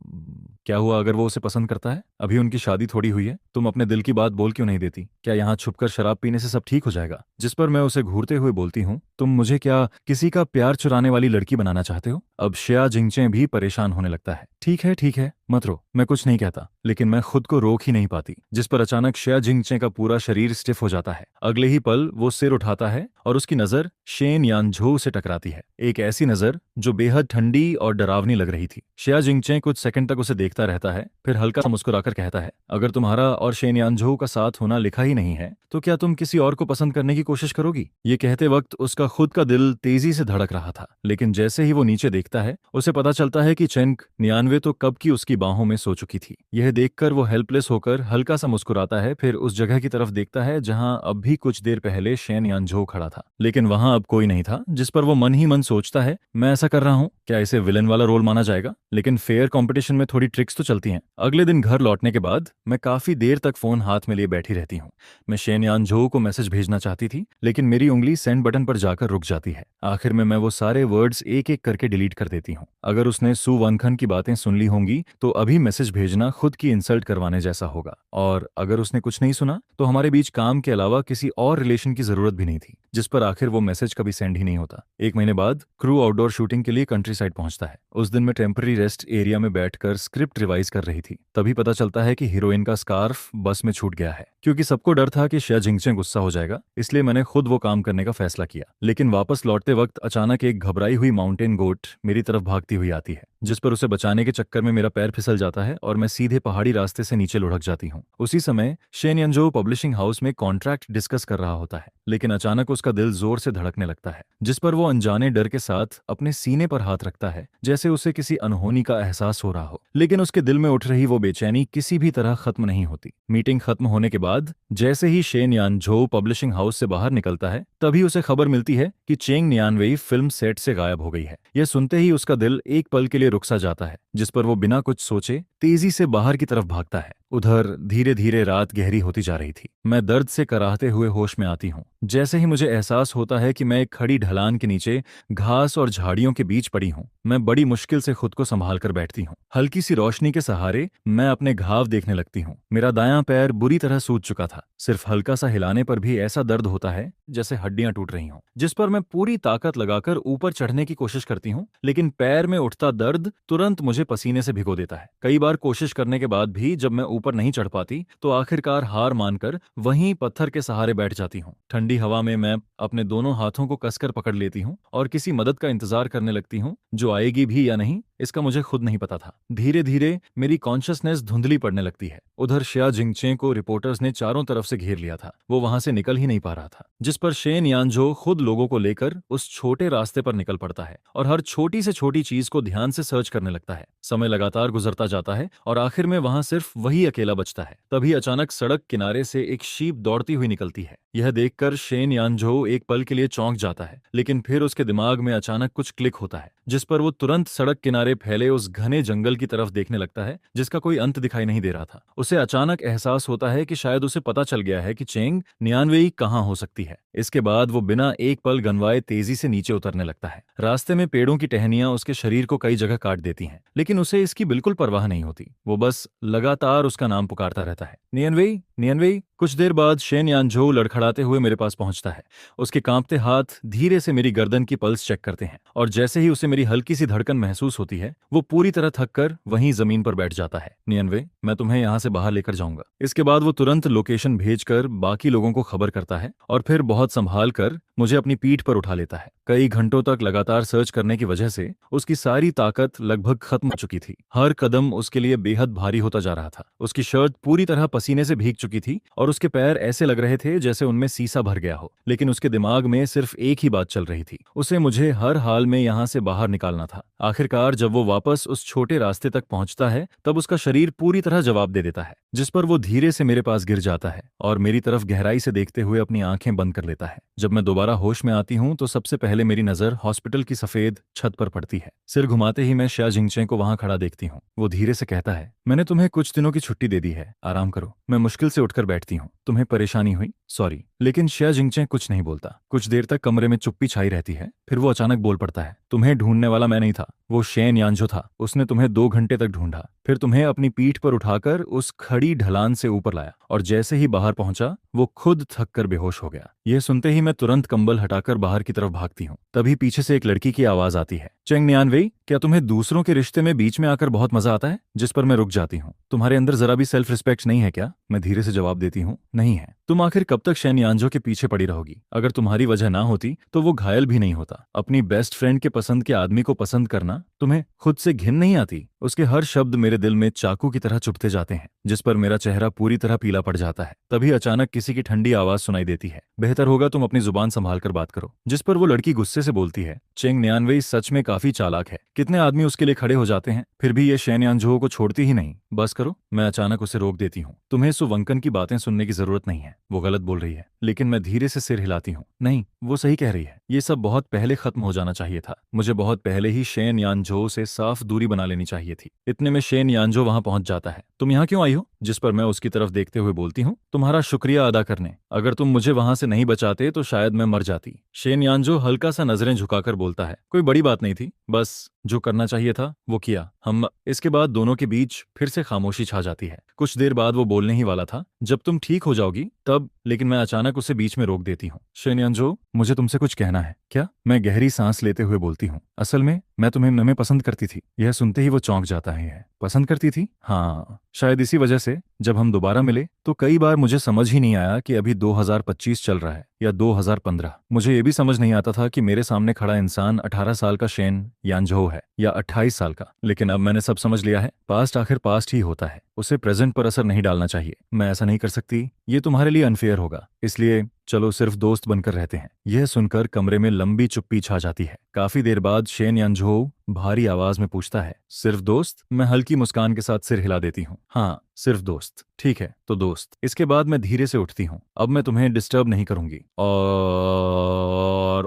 क्या हुआ अगर वो उसे पसंद करता है? अभी उनकी शादी थोड़ी हुई है, तुम अपने दिल की बात बोल क्यों नहीं देती? क्या यहाँ छुपकर शराब पीने से सब ठीक हो जाएगा? जिस पर मैं उसे घूरते हुए बोलती हूँ, तुम मुझे क्या किसी का प्यार चुराने वाली लड़की बनाना चाहते हो? अब शिया जिंगचे भी परेशान होने लगता है। ठीक है, मत रो, मैं कुछ नहीं कहता, लेकिन मैं खुद को रोक ही नहीं पाती। जिस पर अचानक शिया जिंगचे का पूरा शरीर स्टिफ हो जाता है। अगले ही पल वो सिर उठाता है और उसकी नजर शेन यानझो से टकराती है, एक ऐसी नजर जो बेहद ठंडी और डरावनी लग रही थी। शिया जिंगचे कुछ सेकंड तक उसे देखता रहता है, फिर हल्का सा मुस्कुराकर कहता है, अगर तुम्हारा और शेन यानझो का साथ होना लिखा ही नहीं है तो क्या तुम किसी और को पसंद करने की कोशिश करोगी? ये कहते वक्त उसका खुद का दिल तेजी से धड़क रहा था, लेकिन जैसे ही वो नीचे देखता है उसे पता चलता है कि चेंग नियानवे तो कब की उसकी बाहों में सो चुकी थी। यह देखकर वो हेल्पलेस होकर हल्का सा मुस्कुराता है, फिर उस जगह की तरफ देखता है जहां अब भी कुछ देर पहले शेन यानझो खड़ा था, लेकिन वहां वहां अब कोई नहीं था, जिस पर वो मन ही मन सोचता है, मैं ऐसा कर रहा हूँ, क्या इसे विलन वाला रोल माना जाएगा? लेकिन फेयर कंपटीशन में थोड़ी ट्रिक्स तो चलती हैं। अगले दिन घर लौटने के बाद मैं काफी देर तक फोन हाथ में लिए बैठी रहती हूँ। मैं शेन यान झो को मैसेज भेजना चाहती थी, लेकिन मेरी उंगली सेंड बटन पर जाकर रुक जाती है। आखिर में मैं वो सारे वर्ड्स एक एक करके डिलीट कर देती हूँ। अगर उसने सु वनखन की बातें सुन ली होंगी तो अभी मैसेज भेजना खुद की इंसल्ट करवाने जैसा होगा, और अगर उसने कुछ नहीं सुना तो हमारे बीच काम के अलावा किसी और रिलेशन की जरूरत भी नहीं थी, जिस पर आखिर वो मैसेज कभी सेंड ही नहीं होता। 1 महीने बाद क्रू आउटडोर शूटिंग के लिए कंट्री साइड पहुंचता है। उस दिन मैं टेम्पररी रेस्ट एरिया में बैठकर स्क्रिप्ट रिवाइज कर रही थी। तभी पता चलता है कि हीरोइन का स्कार्फ बस में छूट गया है। क्योंकि सबको डर था कि शिया जिंगचे गुस्सा हो जाएगा, इसलिए मैंने खुद वो काम करने का फैसला किया। लेकिन वापस लौटते वक्त अचानक एक घबराई हुई माउंटेन गोट मेरी तरफ भागती हुई आती है, जिस पर उसे बचाने के चक्कर में मेरा पैर फिसल जाता है और मैं सीधे पहाड़ी रास्ते से नीचे लुढ़क जाती हूँ। उसी समय शेन यंजो पब्लिशिंग हाउस में कॉन्ट्रैक्ट डिस्कस कर रहा होता है, लेकिन अचानक उसका दिल जोर से धड़कने लगता है, जिस पर वो अनजाने डर के साथ अपने सीने पर हाथ रखता है, जैसे उसे किसी अनहोनी का एहसास हो रहा हो। लेकिन उसके दिल में उठ रही वो बेचैनी किसी भी तरह खत्म नहीं होती। मीटिंग खत्म होने के बाद जैसे ही शेन यानझो पब्लिशिंग हाउस से बाहर निकलता है, तभी उसे खबर मिलती है कि चेंग नियानवेई फिल्म सेट से गायब हो गई है। यह सुनते ही उसका दिल एक पल के लिए रुक सा जाता है, जिस पर वो बिना कुछ सोचे तेजी से बाहर की तरफ भागता है। उधर धीरे धीरे रात गहरी होती जा रही थी। मैं दर्द से कराहते हुए होश में आती हूँ। जैसे ही मुझे एहसास होता है कि मैं एक खड़ी ढलान के नीचे घास और झाड़ियों के बीच पड़ी हूँ, मैं बड़ी मुश्किल से खुद को संभाल कर बैठती हूँ। हल्की सी रोशनी के सहारे मैं अपने घाव देखने लगती हूँ। मेरा दायां पैर बुरी तरह सूज चुका था। सिर्फ हल्का सा हिलाने पर भी ऐसा दर्द होता है जैसे हड्डियां टूट रही हों, जिस पर मैं पूरी ताकत लगाकर ऊपर चढ़ने की कोशिश करती हूँ, लेकिन पैर में उठता दर्द तुरंत मुझे पसीने से भिगो देता है। कई बार कोशिश करने के बाद भी जब मैं ऊपर नहीं चढ़ पाती तो आखिरकार हार मानकर वहीं पत्थर के सहारे बैठ जाती हूँ। ठंडी हवा में मैं अपने दोनों हाथों को कसकर पकड़ लेती हूँ और किसी मदद का इंतजार करने लगती हूँ, जो आएगी भी या नहीं इसका मुझे खुद नहीं पता था। धीरे धीरे मेरी कॉन्शियसनेस धुंधली पड़ने लगती है। उधर शिया जिंगचे को रिपोर्टर्स ने चारों तरफ से घेर लिया था। वो वहां से निकल ही नहीं पा रहा था, जिस पर शेन यानझो खुद लोगों को लेकर उस छोटे रास्ते पर निकल पड़ता है और हर छोटी से छोटी चीज को ध्यान से सर्च करने लगता है। समय लगातार गुजरता जाता है और आखिर में वहां सिर्फ वही अकेला बचता है। तभी अचानक सड़क किनारे से एक शीप दौड़ती हुई निकलती है। यह देखकर शेन यानझो एक पल के लिए चौंक जाता है, लेकिन फिर उसके दिमाग में अचानक कुछ क्लिक होता है, जिस पर वो तुरंत सड़क किनारे फैले उस घने जंगल की तरफ देखने लगता है, जिसका कोई अंत दिखाई नहीं दे रहा था। उसे अचानक एहसास होता है कि शायद उसे पता चल गया है कि चेंग नियानवेई कहाँ हो सकती है। इसके बाद वो बिना एक पल गनवाए तेजी से नीचे उतरने लगता है। रास्ते में पेड़ों की टहनियां उसके शरीर को कई जगह काट देती हैं, लेकिन उसे इसकी बिल्कुल परवाह नहीं होती। वो बस लगातार उसका नाम पुकारता रहता है, नियनवेई नियनवेई। कुछ देर बाद शेन यानझो लड़खड़ाते हुए मेरे पास पहुंचता है। उसके कांपते हाथ धीरे से मेरी गर्दन की पल्स चेक करते हैं और जैसे ही उसे मेरी हल्की सी धड़कन महसूस होती है, वो पूरी तरह थककर वहीं जमीन पर बैठ जाता है। नियनवे, मैं तुम्हें यहाँ से बाहर लेकर जाऊंगा। इसके बाद वो तुरंत लोकेशन भेजकर बाकी लोगों को खबर करता है और फिर बहुत संभाल कर मुझे अपनी पीठ पर उठा लेता है। कई घंटों तक लगातार सर्च करने की वजह से उसकी सारी ताकत लगभग खत्म हो चुकी थी। हर कदम उसके लिए बेहद भारी होता जा रहा था। उसकी शर्ट पूरी तरह पसीने से भीग चुकी थी और उसके पैर ऐसे लग रहे थे जैसे उनमें सीसा भर गया हो। लेकिन उसके दिमाग में सिर्फ एक ही बात चल रही थी, उसे मुझे हर हाल में यहाँ से बाहर निकालना था। आखिरकार जब वो वापस उस छोटे रास्ते तक पहुंचता है, तब उसका शरीर पूरी तरह जवाब दे देता है, जिस पर वो धीरे से मेरे पास गिर जाता है और मेरी तरफ गहराई से देखते हुए अपनी आंखें बंद कर लेता है। जब मैं दोबारा होश में आती हूँ तो सबसे पहले मेरी नजर हॉस्पिटल की सफेद छत पर पड़ती है। सिर घुमाते ही मैं शिया जिंगचे को वहां खड़ा देखती हूँ। वो धीरे से कहता है, मैंने तुम्हें कुछ दिनों की छुट्टी दे दी है, आराम करो। मैं मुश्किल से उठकर बैठती हूँ। तुम्हें परेशानी हुई? सॉरी। लेकिन शिया जिंगचे कुछ नहीं बोलता। कुछ देर तक कमरे में चुप्पी छाई रहती है। फिर वो अचानक बोल पड़ता है, तुम्हें ढूंढने वाला मैं नहीं था, वो शेन यानझो था। उसने तुम्हें 2 घंटे तक ढूंढा, फिर तुम्हें अपनी पीठ पर उठाकर उस खड़ी ढलान से ऊपर लाया और जैसे ही बाहर पहुंचा वो खुद थक कर बेहोश हो गया। यह सुनते ही मैं तुरंत कंबल हटाकर बाहर की तरफ भागती हूँ। तभी पीछे से एक लड़की की आवाज आती है, चेंग नियानवेई, क्या तुम्हें दूसरों के रिश्ते में बीच में आकर बहुत मजा आता है? जिस पर मैं रुक जाती हूँ। तुम्हारे अंदर जरा भी सेल्फ रिस्पेक्ट नहीं है क्या? मैं धीरे से जवाब देती हूँ, नहीं है। तुम आखिर कब तक शेन यानझो के पीछे पड़ी रहोगी? अगर तुम्हारी वजह ना होती तो वो घायल भी नहीं होता। अपनी बेस्ट फ्रेंड के पसंद के आदमी को पसंद करना तुम्हें खुद से घिन नहीं आती? उसके हर शब्द मेरे मेरे दिल में चाकू की तरह चुभते जाते हैं, जिस पर मेरा चेहरा पूरी तरह पीला पड़ जाता है। तभी अचानक किसी की ठंडी आवाज सुनाई देती है, बेहतर होगा तुम अपनी जुबान संभाल कर बात करो। जिस पर वो लड़की गुस्से से बोलती है, चेंग नियानवेई सच में काफी चालाक है। कितने आदमी उसके लिए खड़े हो जाते हैं, फिर भी ये शेन यानजो को छोड़ती ही नहीं। बस करो। मैं अचानक उसे रोक देती हूँ। तुम्हें सुवंकन की बातें सुनने की जरूरत नहीं है, वो गलत बोल रही है। लेकिन मैं धीरे से सिर हिलाती हूँ। नहीं, वो सही कह रही है। ये सब बहुत पहले खत्म हो जाना चाहिए था। मुझे बहुत पहले ही शेन यानजो से साफ दूरी बना लेनी चाहिए थी। इतने में शेन यानजो वहां पहुंच जाता है। तुम यहाँ क्यों आई हो? जिस पर मैं उसकी तरफ देखते हुए बोलती हूँ, तुम्हारा शुक्रिया अदा करने। अगर तुम मुझे वहां से नहीं बचाते तो शायद मैं मर जाती। शेन यानजो हल्का सा नजरें झुकाकर बोलता है, कोई बड़ी बात नहीं थी, बस जो करना चाहिए था वो किया। हम इसके बाद दोनों के बीच फिर से खामोशी छा जाती है। कुछ देर बाद वो बोलने ही वाला था, जब तुम ठीक हो जाओगी तब, लेकिन मैं अचानक उसे बीच में रोक देती हूँ। शेन यानजो, मुझे तुमसे कुछ कहना है। क्या? मैं गहरी सांस लेते हुए बोलती हूँ, असल में मैं तुम्हें पसंद करती थी। यह सुनते ही वो चौंक जाता है। पसंद करती थी? हाँ, शायद इसी वजह से जब हम दोबारा मिले तो कई बार मुझे समझ ही नहीं आया कि अभी 2025 चल रहा है या 2015। मुझे ये भी समझ नहीं आता था कि मेरे सामने खड़ा इंसान 18 साल का शेन यानजो है या 28 साल का। लेकिन अब मैंने सब समझ लिया है। पास्ट आखिर पास्ट ही होता है, उसे प्रेजेंट पर असर नहीं डालना चाहिए। मैं ऐसा नहीं कर सकती, ये तुम्हारे लिए अनफेयर होगा, इसलिए चलो सिर्फ दोस्त बनकर रहते हैं। यह सुनकर कमरे में लंबी चुप्पी छा जाती है। काफी देर बाद शेन यानजो भारी आवाज में पूछता है, सिर्फ दोस्त? मैं हल्की मुस्कान के साथ सिर हिला देती हूँ। हाँ, सिर्फ दोस्त। ठीक है, तो दोस्त। इसके बाद मैं धीरे से उठती हूँ। अब मैं तुम्हें डिस्टर्ब नहीं करूंगी।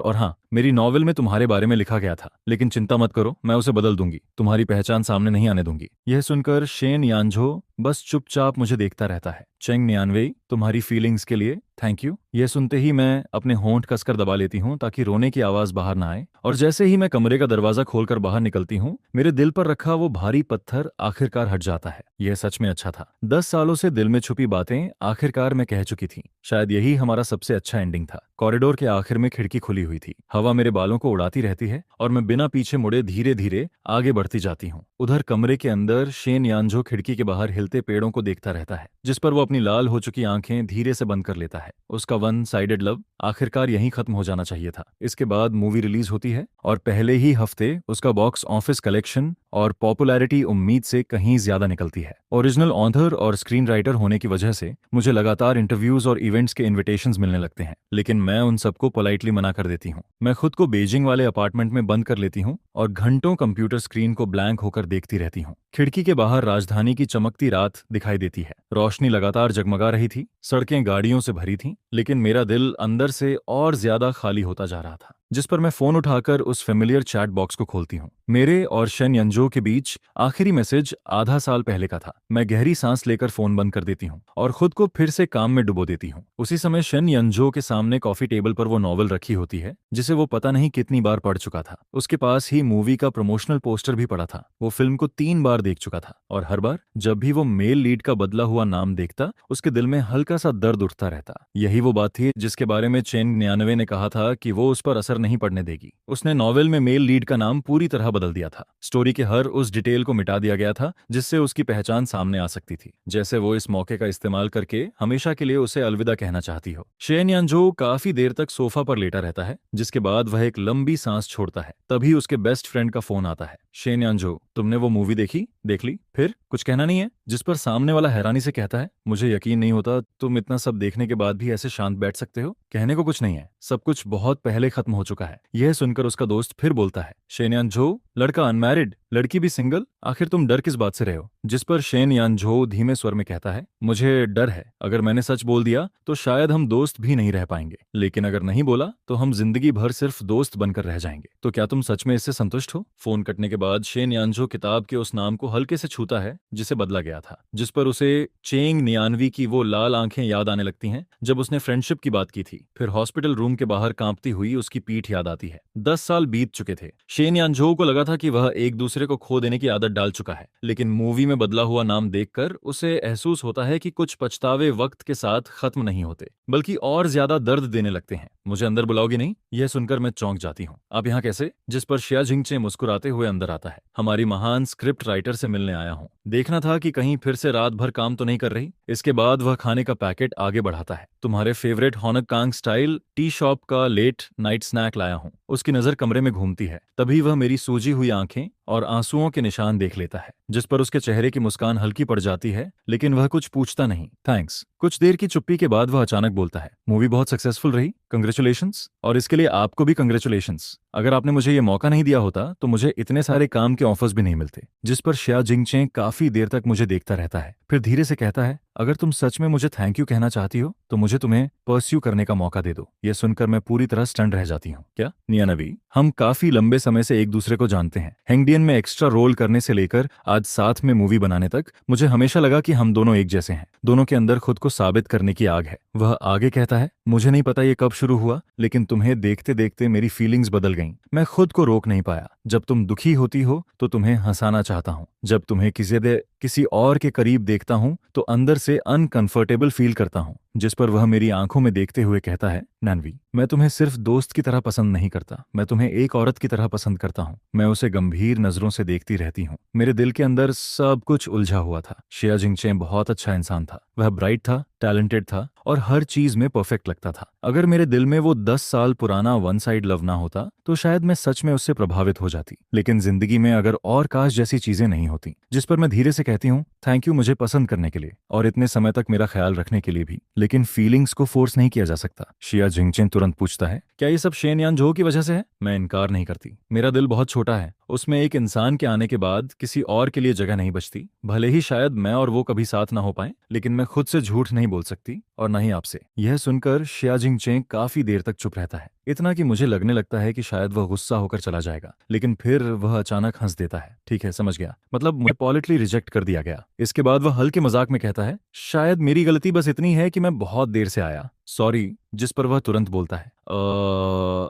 और हाँ, मेरी नॉवेल में तुम्हारे बारे में लिखा गया था, लेकिन चिंता मत करो, मैं उसे बदल दूंगी। तुम्हारी पहचान सामने नहीं आने दूंगी। यह सुनकर शेन यानजो बस चुपचाप मुझे देखता रहता है। चेंग नियानवेई, तुम्हारी फीलिंग्स के लिए थैंक यू। यह सुनते ही मैं अपने होंठ कसकर दबा लेती हूँ ताकि रोने की आवाज बाहर ना आए। और जैसे ही मैं कमरे का दरवाजा खोलकर बाहर निकलती हूँ, मेरे दिल पर रखा वो भारी पत्थर आखिरकार हट जाता है। यह सच में अच्छा था। 10 सालों से दिल में छुपी बातें आखिरकार मैं कह चुकी थी। शायद यही हमारा सबसे अच्छा एंडिंग था। कॉरिडोर के आखिर में खिड़की खुली हुई थी। हवा मेरे बालों को उड़ाती रहती है और मैं बिना पीछे मुड़े धीरे धीरे आगे बढ़ती जाती हूँ। उधर कमरे के अंदर शेन यानजो खिड़की के बाहर हिलते पेड़ों को देखता रहता है, जिस पर वो अपनी लाल हो चुकी आंखें धीरे से बंद कर लेता है। उसका वन साइडेड लव आखिरकार यहीं खत्म हो जाना चाहिए था। इसके बाद मूवी रिलीज होती है और पहले ही हफ्ते उसका बॉक्स ऑफिस कलेक्शन और पॉपुलैरिटी उम्मीद से कहीं ज्यादा निकलती है। ओरिजिनल ऑथर और स्क्रीन राइटर होने की वजह से मुझे लगातार इंटरव्यूज और इवेंट्स के इन्विटेशंस मिलने लगते हैं, लेकिन मैं उन सबको पोलाइटली मना कर देती हूँ। मैं खुद को बीजिंग वाले अपार्टमेंट में बंद कर लेती हूँ और घंटों कंप्यूटर स्क्रीन को ब्लैंक होकर देखती रहती हूँ। खिड़की के बाहर राजधानी की चमकती रात दिखाई देती है। रोशनी लगातार जगमगा रही थी, सड़कें गाड़ियों से भरी थीं, लेकिन मेरा दिल अंदर से और ज्यादा खाली होता जा रहा था। जिस पर मैं फोन उठाकर उस फेमिलियर चैट बॉक्स को खोलती हूँ। मेरे और शेन यानजो के बीच आखिरी मैसेज आधा साल पहले का था। मैं गहरी सांस लेकर फोन बंद कर देती हूँ और खुद को फिर से काम में डुबो देती हूँ। उसी समय शेन यानजो के सामने कॉफी टेबल पर वो नॉवल रखी होती है जिसे वो पता नहीं कितनी बार पढ़ चुका था। उसके पास ही मूवी का प्रमोशनल पोस्टर भी पड़ा था। वो फिल्म को 3 बार देख चुका था और हर बार जब भी वो मेल लीड का बदला हुआ नाम देखता, उसके दिल में हल्का सा दर्द उठता रहता। यही वो बात थी जिसके बारे में चेंग नियानवे ने कहा था कि वो उस पर असर नहीं पड़ने देगी। उसने नॉवेल में मेल लीड का नाम पूरी तरह बदल दिया था। स्टोरी के हर उस डिटेल को मिटा दिया गया था जिससे उसकी पहचान सामने आ सकती थी, जैसे वो इस मौके का इस्तेमाल करके हमेशा के लिए उसे अलविदा कहना चाहती हो। शेन यानजो काफी देर तक सोफा पर लेटा रहता है, जिसके बाद वह एक लंबी सांस छोड़ता है। तभी उसके बेस्ट फ्रेंड का फोन आता है। शेन यानजो, तुमने वो मूवी देखी? देख ली? फिर कुछ कहना नहीं है? जिस पर सामने वाला हैरानी से कहता है, मुझे यकीन नहीं होता तुम इतना सब देखने के बाद भी ऐसे शांत बैठ सकते हो। कहने को कुछ नहीं है, सब कुछ बहुत पहले खत्म हो चुका है। यह सुनकर उसका दोस्त फिर बोलता है, शेन यानजो, लड़का अनमैरिड, लड़की भी सिंगल, आखिर तुम डर किस बात से रहे हो? जिस पर शेन यानजो धीमे स्वर में कहता है, मुझे डर है अगर मैंने सच बोल दिया तो शायद हम दोस्त भी नहीं रह पाएंगे, लेकिन अगर नहीं बोला तो हम जिंदगी भर सिर्फ दोस्त बनकर रह जाएंगे। तो क्या तुम सच में इससे संतुष्ट हो? फोन कटने के बाद शेन यानजो किताब के उस नाम को हल्के से छूता है जिसे बदला गया था, जिस पर उसे चेंग नियानवी की वो लाल आंखें याद आने लगती हैं जब उसने फ्रेंडशिप की बात की थी। फिर हॉस्पिटल रूम के बाहर कांपती हुई उसकी पीठ याद आती है। 10 साल बीत चुके थे। शेन यानजो को लगा था कि वह एक दूसरे को खो देने की आदत डाल चुका है, लेकिन मूवी में बदला हुआ नाम देखकर उसे एहसास होता है कि कुछ पछतावे वक्त के साथ खत्म नहीं होते, बल्कि और ज्यादा दर्द देने लगते हैं। मुझे अंदर बुलाओगी नहीं? यह सुनकर मैं चौंक जाती हूँ। आप यहाँ कैसे? जिस पर शिया झिंगचे मुस्कुराते हुए अंदर आता है। हमारी महान स्क्रिप्ट राइटर से मिलने आया हूँ। देखना था कि कहीं फिर से रात भर काम तो नहीं कर रही। इसके बाद वह खाने का पैकेट आगे बढ़ाता है। तुम्हारे favourite Hong Kong style tea shop का लेट नाइट स्नैक लाया हूँ। उसकी नजर कमरे में घूमती है। तभी वह मेरी सूजी हुई आंखें और आंसुओं के निशान देख लेता है, जिस पर उसके चेहरे की मुस्कान हल्की पड़ जाती है, लेकिन वह कुछ पूछता नहीं। थैंक्स। कुछ देर की चुप्पी के बाद वह अचानक बोलता है, मूवी बहुत सक्सेसफुल रही, कंग्रेचुलेशंस। और इसके लिए आपको भी कंग्रेचुलेशंस। अगर आपने मुझे ये मौका नहीं दिया होता तो मुझे इतने सारे काम के ऑफर्स भी नहीं मिलते। जिस पर शिया जिंगचे काफी देर तक मुझे देखता रहता है, फिर धीरे से कहता है, अगर तुम सच में मुझे थैंक यू कहना चाहती हो तो मुझे तुम्हें परस्यू करने का मौका दे दो। यह सुनकर मैं पूरी तरह स्टंड रह जाती हूँ। क्या नियानवी, हम काफी लंबे समय से एक दूसरे को जानते हैं। हैंगडियन में एक्स्ट्रा रोल करने से लेकर आज साथ में मूवी बनाने तक मुझे हमेशा लगा कि हम दोनों एक जैसे हैं। दोनों के अंदर खुद को साबित करने की आग है। वह आगे कहता है, मुझे नहीं पता ये कब शुरू हुआ, लेकिन तुम्हें देखते देखते मेरी फीलिंग्स बदल गईं। मैं खुद को रोक नहीं पाया। जब तुम दुखी होती हो तो तुम्हें हंसाना चाहता हूँ। जब तुम्हें किसी और के करीब देखता हूँ तो अंदर से अनकंफर्टेबल फील करता हूँ। जिस पर वह मेरी आंखों में देखते हुए कहता है, नानवी, मैं तुम्हें सिर्फ दोस्त की तरह पसंद नहीं करता, मैं तुम्हें एक औरत की तरह पसंद करता हूँ। मैं उसे गंभीर नजरों से देखती रहती हूँ। मेरे दिल के अंदर सब कुछ उलझा हुआ था। शिया जिंगचे बहुत अच्छा इंसान था। वह ब्राइट था, टैलेंटेड था और हर चीज में परफेक्ट लगता था। अगर मेरे दिल में वो 10 साल पुराना वन साइड लव ना होता तो शायद मैं सच में उससे प्रभावित हो जाती। लेकिन जिंदगी में अगर और काश जैसी चीजें नहीं होती। जिस पर मैं धीरे से कहती हूँ, थैंक यू मुझे पसंद करने के लिए और इतने समय तक मेरा ख्याल रखने के लिए भी। लेकिन फीलिंग्स को फोर्स नहीं किया जा सकता। शिया जिंगचेन तुरंत पूछता है, क्या ये सब शेन यानजो की वजह से है? मैं इनकार नहीं करती। मेरा दिल बहुत छोटा है। उसमें एक इंसान के आने के बाद किसी और के लिए जगह नहीं बचती। भले ही शायद मैं और वो कभी साथ ना हो पाए, लेकिन मैं खुद से झूठ नहीं बोल सकती और न ही आपसे। यह सुनकर शिया जिंगचे काफी देर तक चुप रहता है, इतना कि मुझे लगने लगता है कि शायद वह गुस्सा होकर चला जाएगा। लेकिन फिर वह अचानक हंस देता है। ठीक है, समझ गया, मतलब मुझे पॉलिटली रिजेक्ट कर दिया गया। इसके बाद वह हल्के मजाक में कहता है, शायद मेरी गलती बस इतनी है कि मैं बहुत देर से आया, सॉरी। जिस पर वह तुरंत बोलता है,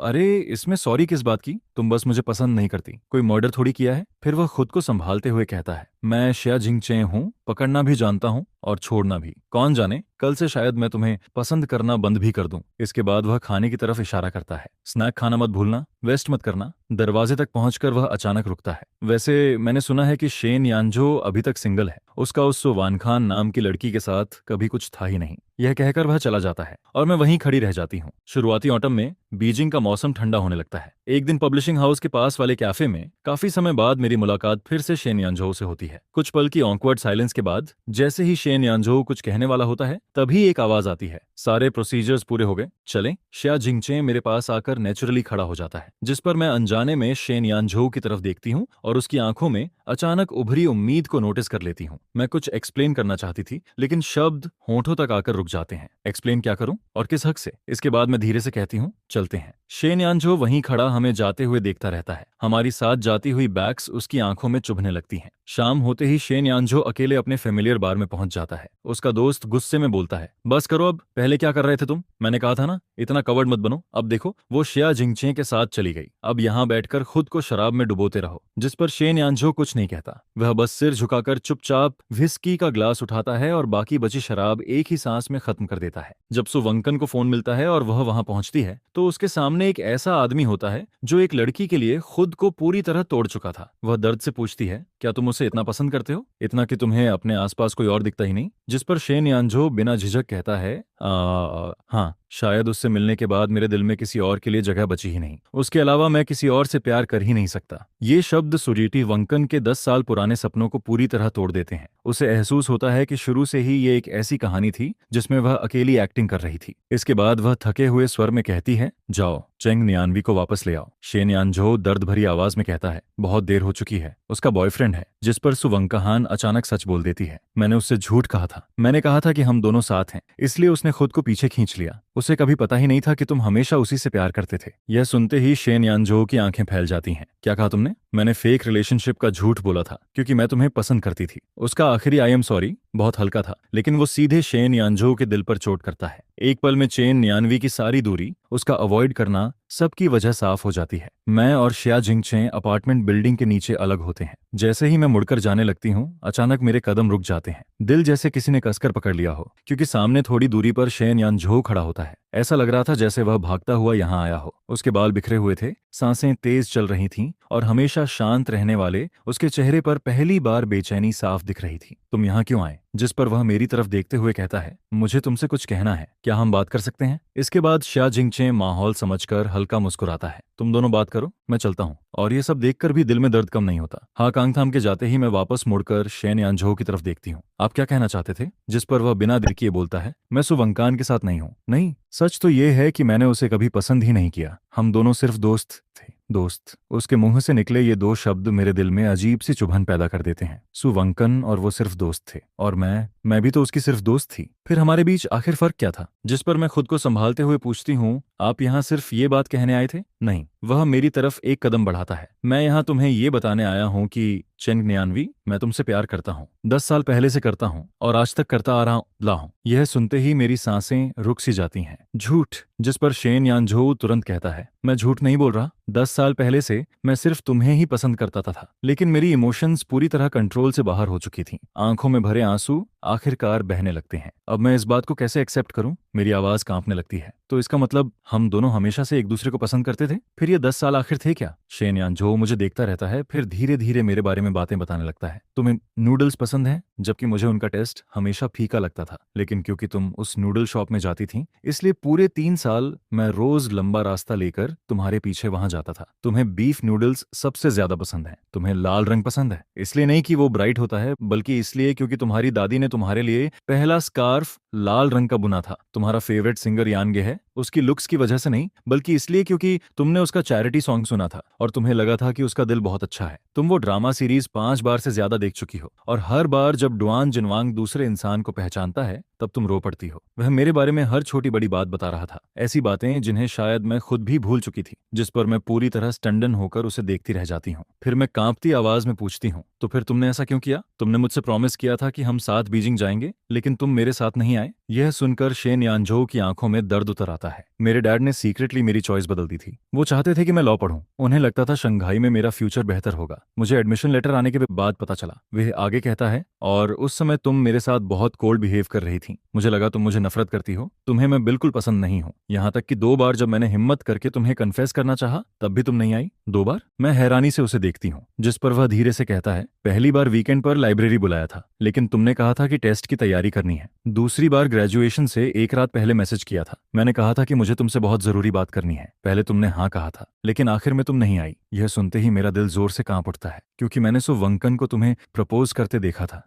अरे इसमें सॉरी किस बात की? तुम बस मुझे पसंद नहीं करती, कोई मर्डर थोड़ी किया है। फिर वह खुद को संभालते हुए कहता है, मैं शिया जिंगचे हूँ, पकड़ना भी जानता हूँ और छोड़ना भी। कौन जाने कल से शायद मैं तुम्हें पसंद करना बंद भी कर दूं। इसके बाद वह खाने की तरफ इशारा करता है, स्नैक खाना मत भूलना, वेस्ट मत करना। दरवाजे तक पहुंचकर वह अचानक रुकता है। वैसे मैंने सुना है कि शेन यानजो अभी तक सिंगल है। उसका उस वान खान नाम की लड़की के साथ कभी कुछ था ही नहीं। यह कहकर वह चला जाता है और मैं वहीं खड़ी रह जाती हूँ। शुरुआती ऑटम में बीजिंग का मौसम ठंडा होने लगता है। एक दिन पब्लिशिंग हाउस के पास वाले कैफे में काफी समय बाद मेरी मुलाकात फिर से शेन यानजो से होती है। कुछ पल की ऑकवर्ड साइलेंस के बाद जैसे ही शेन यानजो कुछ कहने वाला होता है, तभी एक आवाज आती है, सारे प्रोसीजर्स पूरे हो गए, चलें। शिया जिंगचे मेरे पास आकर नेचुरली खड़ा हो जाता है, जिस पर मैं अनजाने में शेन यानजो की तरफ देखती हूँ और उसकी आंखों में अचानक उभरी उम्मीद को नोटिस कर लेती हूँ। मैं कुछ एक्सप्लेन करना चाहती थी, लेकिन शब्द होंठों तक आकर रुक जाते हैं। एक्सप्लेन क्या करूं और किस हक से? इसके बाद मैं धीरे से कहती हूँ, चलते हैं। शेन यानजो वहीं खड़ा हमें जाते हुए देखता रहता है। हमारी साथ जाती हुई बैग्स उसकी आंखों में चुभने लगती हैं। शाम होते ही शेन यानजो अकेले अपने फेमिलियर बार में पहुंच जाता है। उसका दोस्त गुस्से में बोलता है, बस करो अब, पहले क्या कर रहे थे तुम? मैंने कहा था ना, इतना कवर्ड मत बनो। अब देखो, वो शिया जिंगचे के साथ चली गई। अब यहाँ बैठकर खुद को शराब में डुबोते रहो। जिस पर शेन यानजो कुछ नहीं कहता। वह बस सिर झुकाकर चुपचाप विस्की का ग्लास उठाता है और बाकी बची शराब एक ही सांस में खत्म कर देता है। जब सुवंकन को फोन मिलता है और वह वहां पहुंचती है तो उसके सामने एक ऐसा आदमी होता है जो एक लड़की के लिए खुद को पूरी तरह तोड़ चुका था। वह दर्द से पूछती है, क्या तुम उसे इतना पसंद करते हो, इतना कि तुम्हें अपने आसपास कोई और दिखता ही नहीं? जिस पर शेन यानजो बिना झिझक कहता है, हाँ, शायद उससे मिलने के बाद मेरे दिल में किसी और के लिए जगह बची ही नहीं। उसके अलावा मैं किसी और से प्यार कर ही नहीं सकता। ये शब्द सुरीटी वंकन के 10 साल पुराने सपनों को पूरी तरह तोड़ देते हैं। उसे एहसास होता है कि शुरू से ही ये एक ऐसी कहानी थी जिसमें वह अकेली एक्टिंग कर रही थी। इसके बाद वह थके हुए स्वर में कहती है, जाओ, चेंग नियानवी को वापस ले आओ। शेन यानजो दर्द भरी आवाज में कहता है, बहुत देर हो चुकी है, उसका बॉयफ्रेंड है। जिस पर सुवंकहान अचानक सच बोल देती है, मैंने उससे झूठ कहा था। मैंने कहा था कि हम दोनों साथ हैं, इसलिए उसने खुद को पीछे खींच लिया। उसे कभी पता ही नहीं था कि तुम हमेशा उसी से प्यार करते थे। यह सुनते ही शेन यानजो की आंखें फैल जाती हैं। क्या कहा तुमने? मैंने फेक रिलेशनशिप का झूठ बोला था क्योंकि मैं तुम्हें पसंद करती थी। उसका आखिरी आई एम सॉरी बहुत हल्का था, लेकिन वो सीधे शेन यानजो के दिल पर चोट करता है। एक पल में चेन यानवी की सारी दूरी, उसका अवॉइड करना, सबकी वजह साफ हो जाती है। मैं और शिया जिंगचे अपार्टमेंट बिल्डिंग के नीचे अलग होते हैं। जैसे ही मैं मुड़कर जाने लगती हूँ, अचानक मेरे कदम रुक जाते हैं। दिल जैसे किसी ने कसकर पकड़ लिया हो, क्योंकि सामने थोड़ी दूरी पर शेन यानजो खड़ा होता है। ऐसा लग रहा था जैसे वह भागता हुआ यहाँ आया हो। उसके बाल बिखरे हुए थे, सांसें तेज चल रही थीं और हमेशा शांत रहने वाले उसके चेहरे पर पहली बार बेचैनी साफ दिख रही थी। तुम यहाँ क्यों आए? जिस पर वह मेरी तरफ देखते हुए कहता है, मुझे तुमसे कुछ कहना है, क्या हम बात कर सकते हैं? इसके बाद शिया जिंगचे माहौल समझकर हल्का मुस्कुराता है, तुम दोनों बात करो, मैं चलता हूँ। और ये सब देखकर भी दिल में दर्द कम नहीं होता। हाँ कांग थाम के जाते ही मैं वापस मुड़कर शेन यानझो की तरफ देखती हूँ। आप क्या कहना चाहते थे? जिस पर वह बिना देर किए बोलता है, मैं सुवंकान के साथ नहीं हूँ। नहीं, सच तो ये है कि मैंने उसे कभी पसंद ही नहीं किया। हम दोनों सिर्फ दोस्त थे। दोस्त। उसके मुंह से निकले ये दो शब्द मेरे दिल में अजीब सी चुभन पैदा कर देते हैं। सुवंकन और वो सिर्फ दोस्त थे, और मैं भी तो उसकी सिर्फ दोस्त थी। फिर हमारे बीच आखिर फर्क क्या था? जिस पर मैं खुद को संभालते हुए पूछती हूँ, आप यहाँ सिर्फ ये बात कहने आए थे? नहीं। वह मेरी तरफ एक कदम बढ़ाता है। मैं यहाँ तुम्हें ये बताने आया हूँ कि चेंग नियानवी, मैं तुमसे प्यार करता हूँ। 10 साल पहले से करता हूँ और आज तक करता आ रहा हूँ। यह सुनते ही मेरी सांसें रुक सी जाती हैं। झूठ। जिस पर शेन यानझो तुरंत कहता है, मैं झूठ नहीं बोल रहा। 10 साल पहले से मैं सिर्फ तुम्हें ही पसंद करता था, लेकिन मेरी इमोशंस पूरी तरह कंट्रोल से बाहर हो चुकी थी। आंखों में भरे आंसू आखिरकार बहने लगते हैं। अब मैं इस बात को कैसे एक्सेप्ट करूं? मेरी आवाज कांपने लगती है। तो इसका मतलब हम दोनों हमेशा से एक दूसरे को पसंद करते थे? फिर ये 10 साल आखिर थे क्या? शेन यानझो मुझे देखता रहता है, फिर धीरे धीरे मेरे बारे में बातें बताने लगता है। तुम्हें नूडल्स पसंद है? जबकि मुझे उनका टेस्ट हमेशा फीका लगता था, लेकिन क्योंकि तुम उस नूडल शॉप में जाती थी, इसलिए पूरे 3 साल मैं रोज लंबा रास्ता लेकर तुम्हारे पीछे वहां जाता था। तुम्हें बीफ नूडल्स सबसे ज्यादा पसंद है। तुम्हें लाल रंग पसंद है, इसलिए नहीं कि वो ब्राइट होता है, बल्कि इसलिए क्योंकि तुम्हारी दादी ने तुम्हारे लिए पहला स्कार्फ लाल रंग का बुना था। तुम्हारा फेवरेट सिंगर यानगे है, उसकी लुक्स की वजह से नहीं, बल्कि इसलिए क्योंकि तुमने उसका चैरिटी सॉन्ग सुना था और तुम्हें लगा था कि उसका दिल बहुत अच्छा है। तुम वो ड्रामा सीरीज 5 बार से ज्यादा देख चुकी हो, और हर बार जब डुआन जिनवांग दूसरे इंसान को पहचानता है तब तुम रो पड़ती हो। वह मेरे बारे में हर छोटी बड़ी बात बता रहा था, ऐसी बातें जिन्हें शायद मैं खुद भी भूल चुकी थी, जिस पर मैं पूरी तरह स्टंडन होकर उसे देखती रह जाती हूँ। फिर मैं कांपती आवाज में पूछती हूँ, तो फिर तुमने ऐसा क्यों किया? तुमने मुझसे प्रॉमिस किया था कि हम साथ बीजिंग जाएंगे, लेकिन तुम मेरे साथ नहीं आए। यह सुनकर शेन यानझो की आंखों में दर्द उतर आता है। मेरे डैड ने सीक्रेटली मेरी चॉइस बदल दी थी। वो चाहते थे कि मैं लॉ पढ़ूं। उन्हें लगता था शंघाई में मेरा फ्यूचर बेहतर होगा। मुझे एडमिशन लेटर आने के बाद पता चला। वह आगे कहता है, और उस समय तुम मेरे साथ बहुत कोल्ड बिहेव कर रही थी। मुझे लगा तुम मुझे नफरत करती हो। तुम्हें मैं बिल्कुल पसंद नहीं हूं। यहाँ तक कि 2 बार जब मैंने हिम्मत करके तुम्हें कन्फेस करना चाहा, तब भी तुम नहीं आई। 2 बार? मैं हैरानी से उसे देखती हूँ, जिस पर वह धीरे से कहता है, पहली बार वीकेंड पर लाइब्रेरी बुलाया था, लेकिन तुमने कहा था कि टेस्ट की तैयारी करनी है। दूसरी बार ग्रेजुएशन से एक रात पहले मैसेज किया था। मैंने कहा था कि मुझे तुमसे बहुत जरूरी बात करनी है। पहले तुमने हाँ कहा था, लेकिन आखिर में तुम नहीं आई। यह सुनते ही मेरा दिल जोर से कांप उठता है, क्योंकि मैंने सुवंकन को तुम्हें प्रपोज करते देखा था।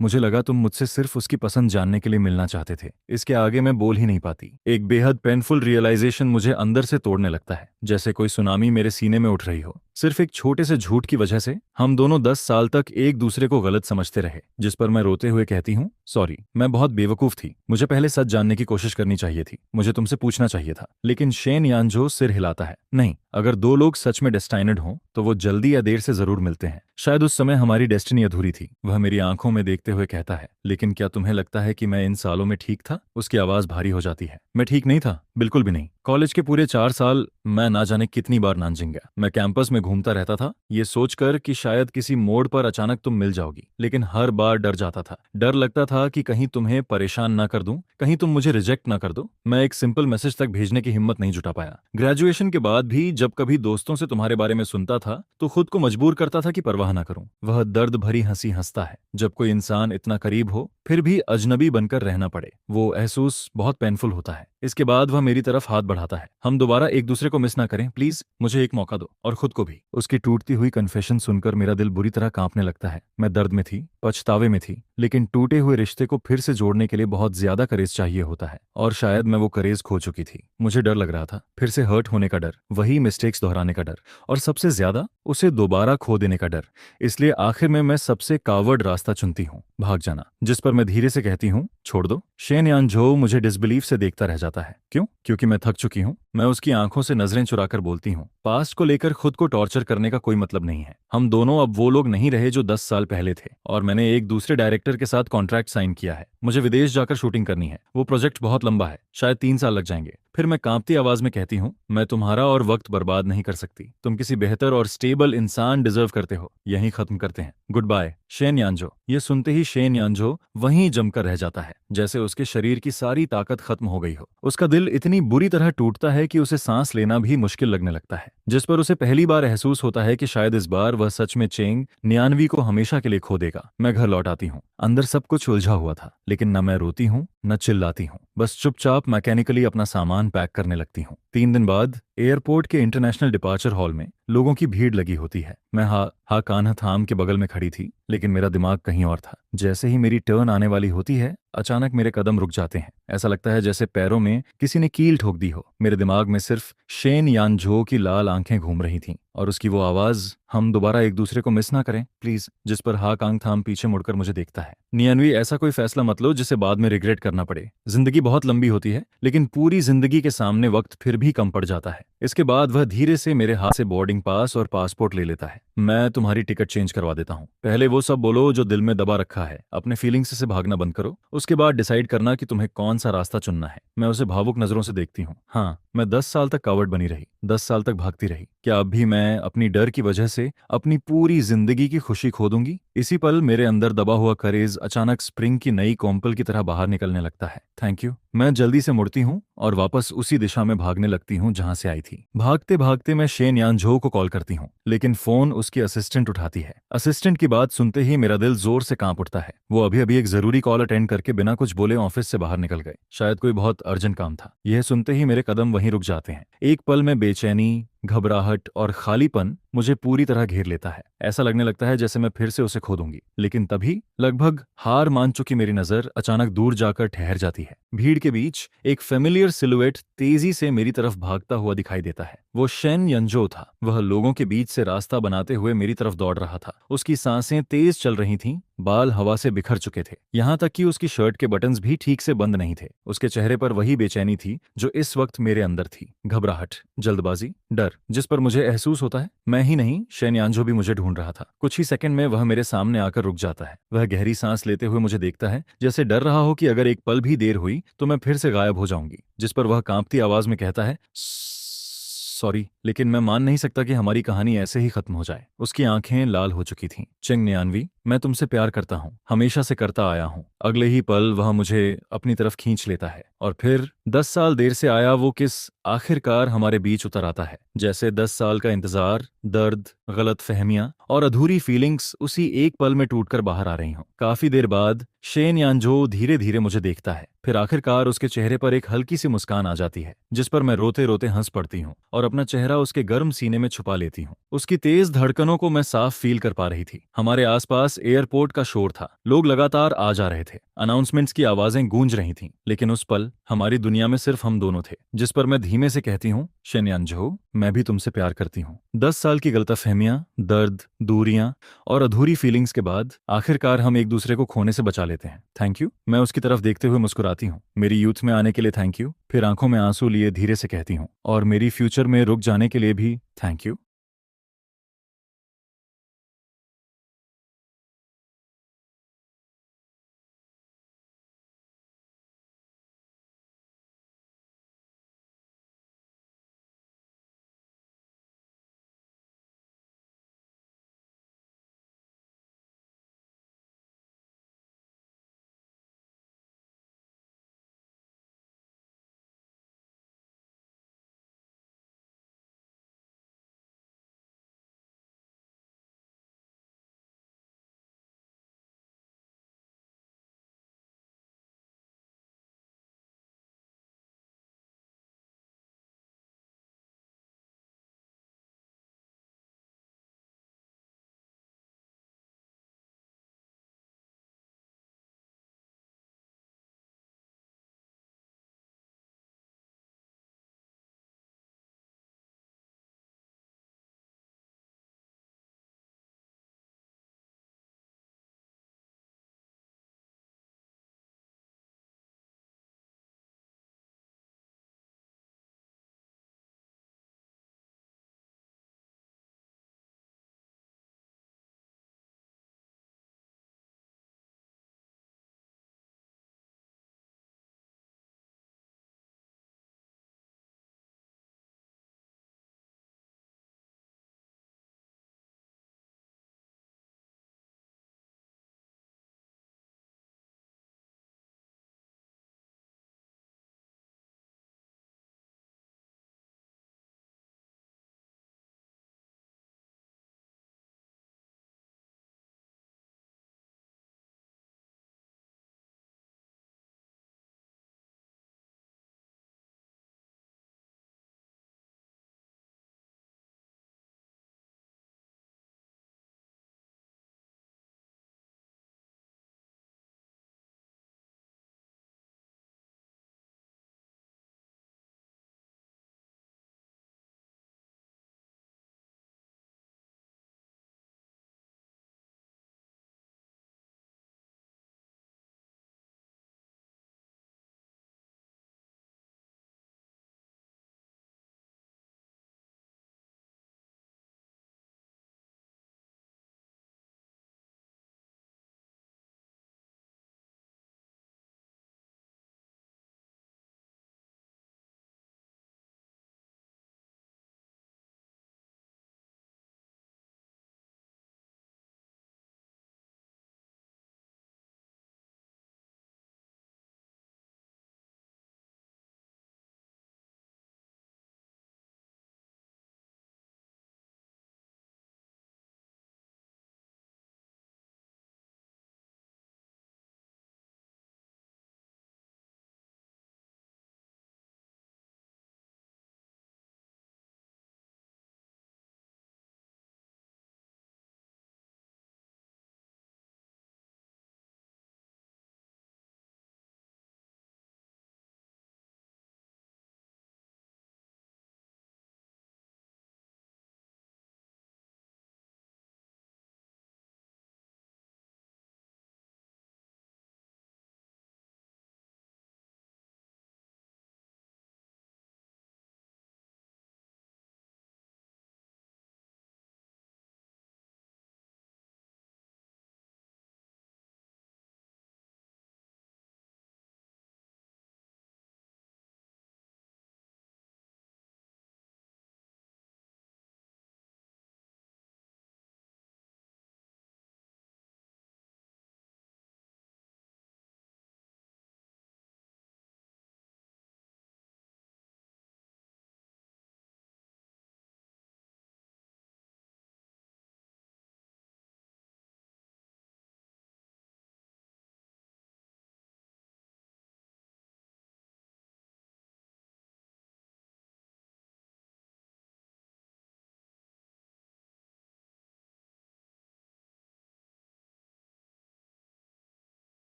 मुझे लगा तुम मुझसे सिर्फ उसकी पसंद जानने के लिए मिलना चाहते थे। इसके आगे मैं बोल ही नहीं पाती। एक बेहद पेनफुल रियलाइजेशन मुझे अंदर से तोड़ने लगता है, जैसे कोई सुनामी मेरे सीने में उठ रही हो। सिर्फ एक छोटे से झूठ की वजह से हम दोनों 10 साल तक एक दूसरे को गलत समझते रहे। जिस पर मैं रोते हुए कहती हूँ, सॉरी, मैं बहुत बेवकूफ थी। मुझे पहले सच जानने की कोशिश करनी चाहिए थी। मुझे तुमसे पूछना चाहिए था। लेकिन शेन यानझो सिर हिलाता है, नहीं, अगर 2 लोग सच में डेस्टाइनेड हों तो वो जल्दी या देर से जरूर मिलते हैं। शायद उस समय हमारी डेस्टिनी अधूरी थी। वह मेरी आंखों में देखते हुए कहता है, लेकिन क्या तुम्हें लगता है कि मैं इन सालों में ठीक था? उसकी आवाज भारी हो जाती है। मैं ठीक नहीं था, बिल्कुल भी नहीं। कॉलेज के पूरे 4 साल मैं ना जाने कितनी बार नानजिंग गया। मैं कैंपस में घूमता रहता था, ये सोचकर कि शायद किसी मोड़ पर अचानक तुम मिल जाओगी, लेकिन हर बार डर जाता था। डर लगता था कि कहीं तुम्हें परेशान ना कर दूं, कहीं तुम मुझे रिजेक्ट ना कर दो। मैं एक सिंपल मैसेज तक भेजने की हिम्मत नहीं जुटा पाया। ग्रेजुएशन के बाद भी जब कभी दोस्तों से तुम्हारे बारे में सुनता था तो खुद को मजबूर करता था कि परवाह ना करूं। वह दर्द भरी हंसी हंसता है। जब कोई इंसान इतना करीब हो फिर भी अजनबी बनकर रहना पड़े, वो एहसास बहुत पेनफुल होता है। इसके बाद वह मेरी तरफ हाथ बढ़ाता है, हम दोबारा एक दूसरे को मिस ना करें, प्लीज मुझे एक मौका दो, और खुद को भी। उसकी टूटती हुई कन्फेशन सुनकर मेरा दिल बुरी तरह कांपने लगता है। मैं दर्द में थी, पछतावे में थी, लेकिन टूटे हुए रिश्ते को फिर से जोड़ने के लिए बहुत ज्यादा करेज चाहिए होता है, और शायद मैं वो करेज खो चुकी थी। मुझे डर लग रहा था, फिर से हर्ट होने का डर, वही मिस्टेक्स दोहराने का डर, और सबसे ज्यादा उसे दोबारा खो देने का डर। इसलिए आखिर में मैं सबसे कावर्ड रास्ता चुनती हूँ, भाग जाना। जिस पर मैं धीरे से कहती हूँ, छोड़ दो। शेन यानझो मुझे डिसबिलीफ से देखता रह जाता है। क्यों? क्योंकि मैं थक चुकी हूँ। मैं उसकी आंखों से नजरें चुराकर बोलती हूँ, पास्ट को लेकर खुद को टॉर्चर करने का कोई मतलब नहीं है। हम दोनों अब वो लोग नहीं रहे जो 10 साल पहले थे, और मैंने एक दूसरे डायरेक्टर के साथ कॉन्ट्रैक्ट साइन किया है। मुझे विदेश जाकर शूटिंग करनी है। वो प्रोजेक्ट बहुत लंबा है, शायद 3 साल लग जाएंगे। फिर मैं कांपती आवाज में कहती हूँ, मैं तुम्हारा और वक्त बर्बाद नहीं कर सकती। तुम किसी बेहतर और स्टेबल इंसान डिजर्व करते हो। यहीं खत्म करते हैं, गुड बाय शेन यानझो। ये सुनते ही शेन यानझो वहीं जमकर रह जाता है, जैसे उसके शरीर की सारी ताकत खत्म हो गई हो। उसका दिल इतनी बुरी तरह टूटता है कि उसे सांस लेना भी मुश्किल लगने लगता है। जिस पर उसे पहली बार एहसास होता है कि शायद इस बार वह सच में चेंग नियानवी को हमेशा के लिए खो देगा। मैं घर लौट आती हूँ। अंदर सब कुछ उलझा हुआ था, लेकिन न मैं रोती हूँ न चिल्लाती हूँ, बस चुपचाप मैकेनिकली अपना सामान पैक करने लगती हूँ। 3 दिन बाद एयरपोर्ट के इंटरनेशनल डिपार्चर हॉल में लोगों की भीड़ लगी होती है। मैं हा कान्हा थाम के बगल में खड़ी थी, लेकिन मेरा दिमाग कहीं और था। जैसे ही मेरी टर्न आने वाली होती है, अचानक मेरे कदम रुक जाते हैं। ऐसा लगता है जैसे पैरों में किसी ने कील ठोक दी हो। मेरे दिमाग में सिर्फ शेन यानझो की लाल आंखें घूम रही थीं और उसकी वो आवाज, हम दोबारा एक दूसरे को मिस ना करें प्लीज, जिस पर हा कांग थाम पीछे मुड़कर मुझे देखता है। नियनवी, ऐसा कोई फैसला मत लो जिसे बाद में रिग्रेट करना पड़े। जिंदगी बहुत लंबी होती है, लेकिन पूरी जिंदगी के सामने वक्त फिर भी कम पड़ जाता है। इसके बाद वह धीरे से मेरे हाथ से बोर्डिंग पास और पासपोर्ट ले लेता है। मैं तुम्हारी टिकट चेंज करवा देता हूँ। पहले वो सब बोलो जो दिल में दबा रखा है, अपने फीलिंग्स से भागना बंद करो। उसके बाद डिसाइड करना कि तुम्हें कौन सा रास्ता चुनना है। मैं उसे भावुक नजरों से देखती हूँ। हाँ, मैं 10 साल तक कावड़ बनी रही, 10 साल तक भागती रही। क्या अब भी मैं अपनी डर की वजह से अपनी पूरी जिंदगी की खुशी खो दूंगी? इसी पल मेरे अंदर दबा हुआ करेज अचानक स्प्रिंग की नई कॉम्पल की तरह बाहर निकलने लगता है। Thank you. मैं जल्दी से मुड़ती हूँ और वापस उसी दिशा में भागने लगती हूँ जहां से आई थी। भागते भागते मैं शेन यानझो को कॉल करती हूँ, लेकिन फोन उसकी असिस्टेंट उठाती है। असिस्टेंट की बात सुनते ही मेरा दिल जोर से कांप उठता है। वो अभी अभी एक जरूरी कॉल अटेंड करके बिना कुछ बोले ऑफिस से बाहर निकल गए। शायद कोई बहुत अर्जेंट काम था। यह सुनते ही मेरे कदम वहीं रुक जाते हैं। एक पल में बेचैनी, घबराहट और खालीपन मुझे पूरी तरह घेर लेता है। ऐसा लगने लगता है जैसे मैं फिर से उसे खो दूंगी। लेकिन तभी लगभग हार मान चुकी मेरी नजर अचानक दूर जाकर ठहर जाती है। भीड़ के बीच एक फेमिलियर सिलुएट तेजी से मेरी तरफ भागता हुआ दिखाई देता है। वो शेन यंजो था। वह लोगों के बीच से रास्ता बनाते हुए मेरी तरफ दौड़ रहा था। उसकी सांसें तेज चल रही थीं, बाल हवा से बिखर चुके थे, यहाँ तक कि उसकी शर्ट के बटन्स भी ठीक से बंद नहीं थे। उसके चेहरे पर वही बेचैनी थी जो इस वक्त मेरे अंदर थी। घबराहट, जल्दबाजी, डर, जिस पर मुझे महसूस होता है मैं ही नहीं, शेन यानझो भी मुझे ढूंढ रहा था। कुछ ही सेकंड में वह मेरे सामने आकर रुक जाता है। वह गहरी सांस लेते हुए मुझे देखता है, जैसे डर रहा हो कि अगर एक पल भी देर हुई तो मैं फिर से गायब हो जाऊंगी। जिस पर वह कांपती आवाज में कहता है, सॉरी, लेकिन मैं मान नहीं सकता कि हमारी कहानी ऐसे ही खत्म हो जाए। उसकी आंखें लाल हो चुकी थीं। चिंग नियानवी, मैं तुमसे प्यार करता हूँ, हमेशा से करता आया हूँ। अगले ही पल वह मुझे अपनी तरफ खींच लेता है और फिर 10 साल देर से आया वो किस आखिरकार हमारे बीच उतर आता है। जैसे 10 साल का इंतजार, दर्द, गलत फहमियां और अधूरी फीलिंग्स उसी एक पल में टूटकर बाहर आ रही हों। काफी देर बाद शेन यानझो धीरे धीरे मुझे देखता है। फिर आखिरकार उसके चेहरे पर एक हल्की सी मुस्कान आ जाती है, जिस पर मैं रोते रोते हंस पड़ती हूँ और अपना चेहरा उसके गर्म सीने में छुपा लेती हूँ। उसकी तेज धड़कनों को मैं साफ फील कर पा रही थी। हमारे आसपास एयरपोर्ट का शोर था, लोग लगातार आ जा रहे थे, अनाउंसमेंट्स की आवाजें गूंज रही थीं। लेकिन उस पल हमारी दुनिया में सिर्फ हम दोनों थे। जिस पर मैं धीमे से कहती हूँ, शेन यानझो, मैं भी तुमसे प्यार करती हूँ। 10 साल की गलतफहमियां, दर्द, दूरियां और अधूरी फीलिंग्स के बाद आखिरकार हम एक दूसरे को खोने से बचा लेते हैं। Thank you. मैं उसकी तरफ देखते हुए मुस्कुराती हूँ। मेरी यूथ में आने के लिए थैंक यू। फिर आंखों में आंसू लिए धीरे से कहती हूँ, और मेरी फ्यूचर में रुक जाने के लिए भी थैंक यू।